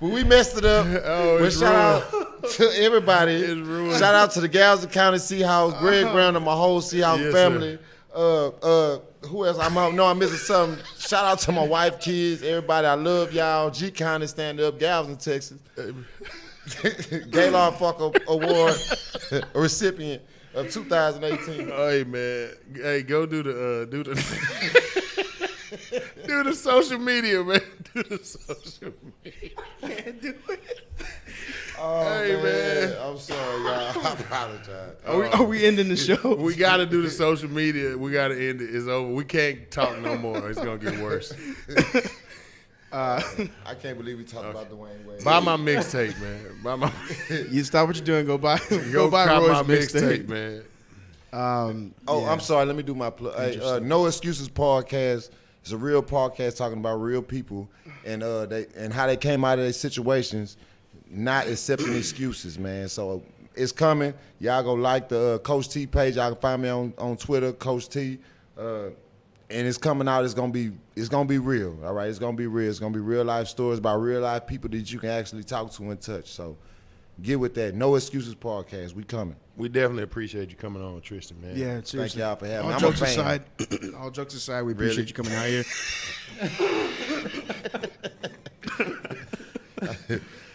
But we messed it up. Oh, But it's shout ruined. out to everybody. It's ruined. Shout out to the Galveston County Seahawks, Greg Brown, and my whole Seahawks Yes, family. Who else? I'm missing something. Shout out to my wife, kids, everybody. I love y'all. G County stand up, Galveston, Texas. Gaylord Fuck Award recipient of 2018. Hey, man. Hey, go do the do the do the social media, man. Do the social media. Can't do it. Oh, Hey, man. I'm sorry, y'all. I apologize. Are we ending the show? We got to do the social media. We got to end it. It's over. We can't talk no more. It's going to get worse. I can't believe we talked about Dwayne Wade. Buy my mixtape, man. Buy my You stop what you're doing. Go buy go buy cop Roy's my mixtape. man. Oh, I'm sorry. Let me do my plug. Hey, No Excuses podcast. It's a real podcast talking about real people and how they came out of their situations, not accepting excuses, man. So it's coming. Y'all go like the Coach T page. Y'all can find me on Twitter, Coach T. And it's coming out. It's gonna be real. All right, it's gonna be real. It's gonna be real life stories about real life people that you can actually talk to and touch. So get with that. No Excuses podcast. We coming. We definitely appreciate you coming on, Tristan, man. Yeah, seriously. Thank y'all for having me. All I'm a jokes fan. aside, all jokes aside, we appreciate you coming out here.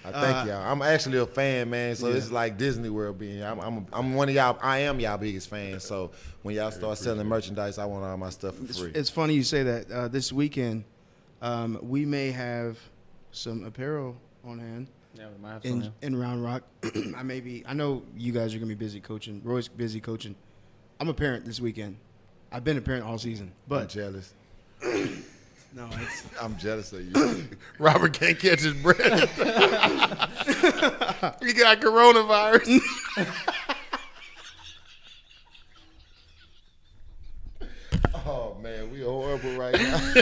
I thank y'all. I'm actually a fan, man. So this is like Disney World being. I'm one of y'all. I am y'all biggest fan. So when y'all start selling merchandise, I want all my stuff for free. It's funny you say that. This weekend, we may have some apparel on hand Yeah, we might have some. in Round Rock. I know you guys are gonna be busy coaching. Roy's busy coaching. I'm a parent this weekend. I've been a parent all season, I'm but jealous. no, it's, I'm jealous of you. Robert can't catch his breath. He got coronavirus. Oh man, we horrible right now.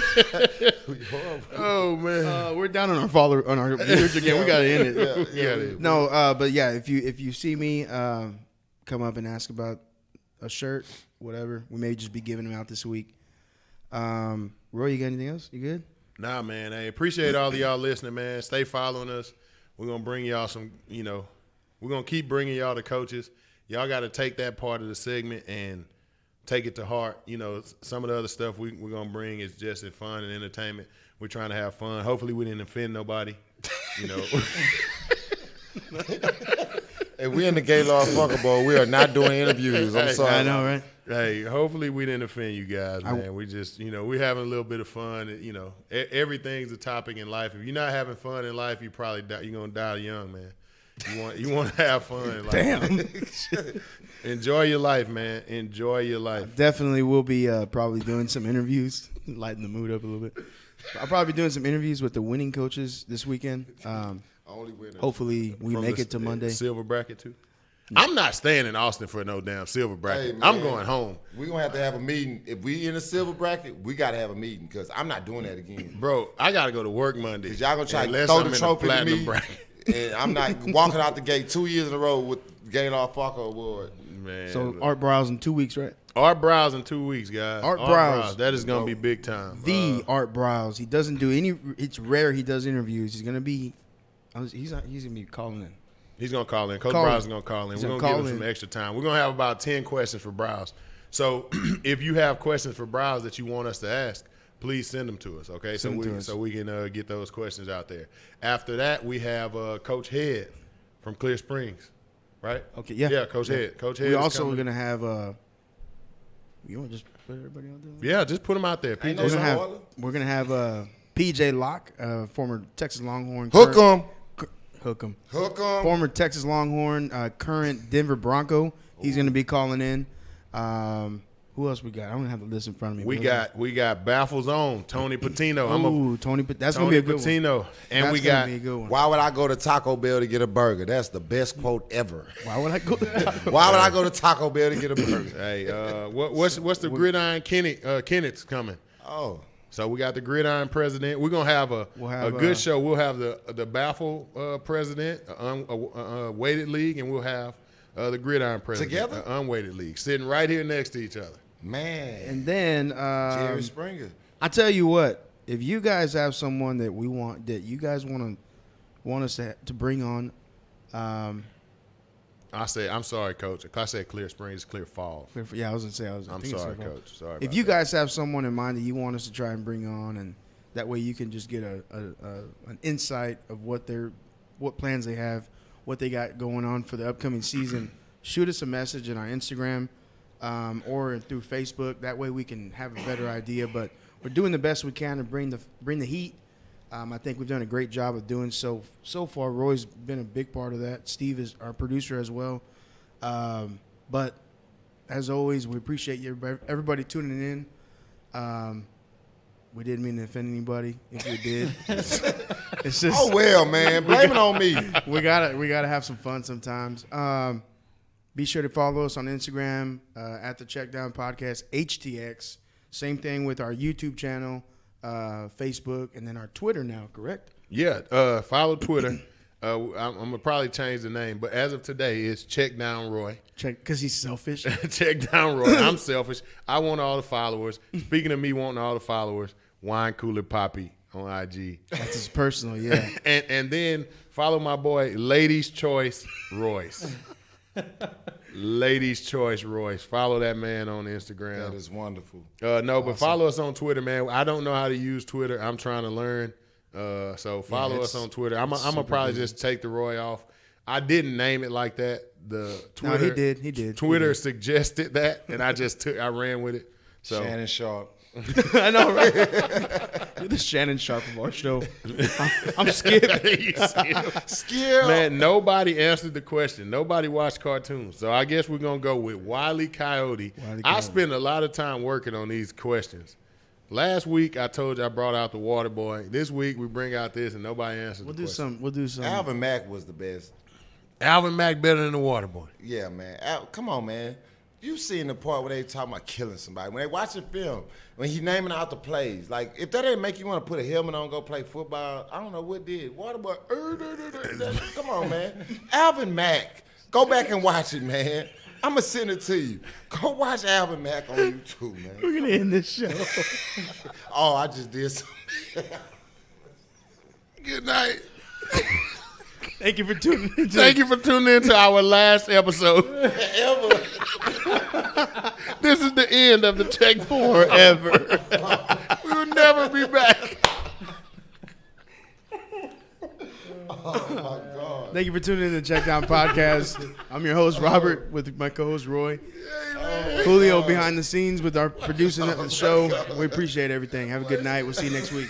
We horrible. Oh man. we're down on our viewers again. We gotta end it. Yeah. No, but yeah, if you see me, come up and ask about a shirt, whatever. We may just be giving them out this week. Roy, you got anything else? You good? Nah, man. I appreciate all of y'all listening, man. Stay following us. We're gonna bring y'all some. We're gonna keep bringing y'all the coaches. Y'all got to take that part of the segment and take it to heart. Some of the other stuff we're gonna bring is just in fun and entertainment. We're trying to have fun. Hopefully, we didn't offend nobody. If we're in the Gaylord Funker Bowl, we are not doing interviews. I'm sorry. I know, right? Hey, hopefully we didn't offend you guys, man. We just, we're having a little bit of fun. Everything's a topic in life. If you're not having fun in life, you're gonna die young, man. You want to have fun in life. Damn. Enjoy your life, man. Enjoy your life. Definitely will be probably doing some interviews, lighten the mood up a little bit. I'll probably be doing some interviews with the winning coaches this weekend. Only winner. Hopefully we From make the it to Monday. Silver bracket too. I'm not staying in Austin for no damn silver bracket. Hey, man. I'm going home. We're going to have a meeting. If we in the silver bracket, we got to have a meeting because I'm not doing that again. Bro, I got to go to work Monday. Because y'all going to try to unless throw I'm the in trophy to platinum me. bracket. and I'm not walking out the gate 2 years in a row with Gaylord Falco Award. Man. So Art Browse in 2 weeks, right? Art Browse in 2 weeks, guys. Art Browse. That is going to be big time. The Art Browse. He doesn't do any. It's rare he does interviews. He's gonna be. He's gonna be calling in. He's going to call in. Coach Browse is going to call in. We're going to give him some extra time. We're going to have about 10 questions for Browse. So if you have questions for Browse that you want us to ask, please send them to us, okay? So we can get those questions out there. After that, we have Coach Head from Clear Springs, right? Okay, yeah. Yeah, Coach Head. Coach Head We is also coming. going to have. You want to just put everybody out there? Yeah, just put them out there. Ain't PJ. no We're gonna have PJ Locke, former Texas Longhorn. Hook 'em. Hook 'em. Hook 'em. Former Texas Longhorn, current Denver Bronco. He's going to be calling in. Who else we got? I don't have the list in front of me. We got Baffles on Tony Patino. Tony. That's going to be a good Patino. one. And That's we gonna got be a good one. Why would I go to Taco Bell to get a burger? That's the best quote ever. Why would I go? Why would I go to Taco Bell to get a burger? Hey, what's the Gridiron Kennett's coming? Oh. So we got the Gridiron president. We're gonna have a good show. We'll have the Baffle president, weighted league, and we'll have the Gridiron president, Together? Unweighted league, sitting right here next to each other. Man. And then Jerry Springer. I tell you what, if you guys have someone that we want, that you guys want us to bring on, I'm sorry, Coach. If I said Clear Springs, Clear Falls. yeah, I was gonna say. I'm sorry, Coach. Sorry. If you guys have someone in mind that you want us to try and bring on, and that way you can just get an insight of what plans they have, what they got going on for the upcoming season, shoot us a message in our Instagram or through Facebook. That way we can have a better idea. But we're doing the best we can to bring the heat. I think we've done a great job of doing so far. Roy's been a big part of that. Steve is our producer as well. But as always, we appreciate everybody tuning in. We didn't mean to offend anybody. If we did, it's just. Oh well, man, blame it on me. We gotta have some fun sometimes. Be sure to follow us on Instagram at the Checkdown Podcast HTX. Same thing with our YouTube channel, Facebook, and then our Twitter now. Correct? Yeah. Follow Twitter. I'm gonna probably change the name, but as of today, it's Check Down Roy. Because he's selfish. Check Down Roy. I'm selfish. I want all the followers. Speaking of me wanting all the followers, Wine Cooler Poppy on IG. That's his personal, yeah. and then follow my boy Ladies Choice Royce. Ladies Choice Royce. Follow that man on Instagram. That is wonderful. But follow us on Twitter, man. I don't know how to use Twitter. I'm trying to learn. So follow us on Twitter. I'm gonna probably just take the Roy off. I didn't name it like that. The Twitter. No, he did. Twitter suggested that, and I ran with it. So Shannon Sharp. I know, right? You're the Shannon Sharp of our show. I'm Skip. Skip. Man, nobody answered the question. Nobody watched cartoons. So I guess we're going to go with Wile E. Coyote. I spend a lot of time working on these questions. Last week, I told you I brought out the Water Boy. This week, we bring out this, and nobody answered the question. We'll do some. Alvin Mack was the best. Alvin Mack better than the Water Boy. Yeah, man. Come on, man. You seen the part where they talking about killing somebody. When they watch the film, when he naming out the plays, like, if that didn't make you want to put a helmet on and go play football, I don't know what did. Waterboy, come on, man. Alvin Mack, go back and watch it, man. I'm going to send it to you. Go watch Alvin Mack on YouTube, man. We're going to end this show. Oh, I just did something. Good night. Thank you for tuning in. Thank you for tuning in to our last episode ever. This is the end of the Check Forever. We will never be back. Oh, my God. Thank you for tuning in to the Check Down Podcast. I'm your host, Robert, with my co-host, Roy. Julio behind the scenes with our producing of the show. We appreciate everything. Have a good night. We'll see you next week.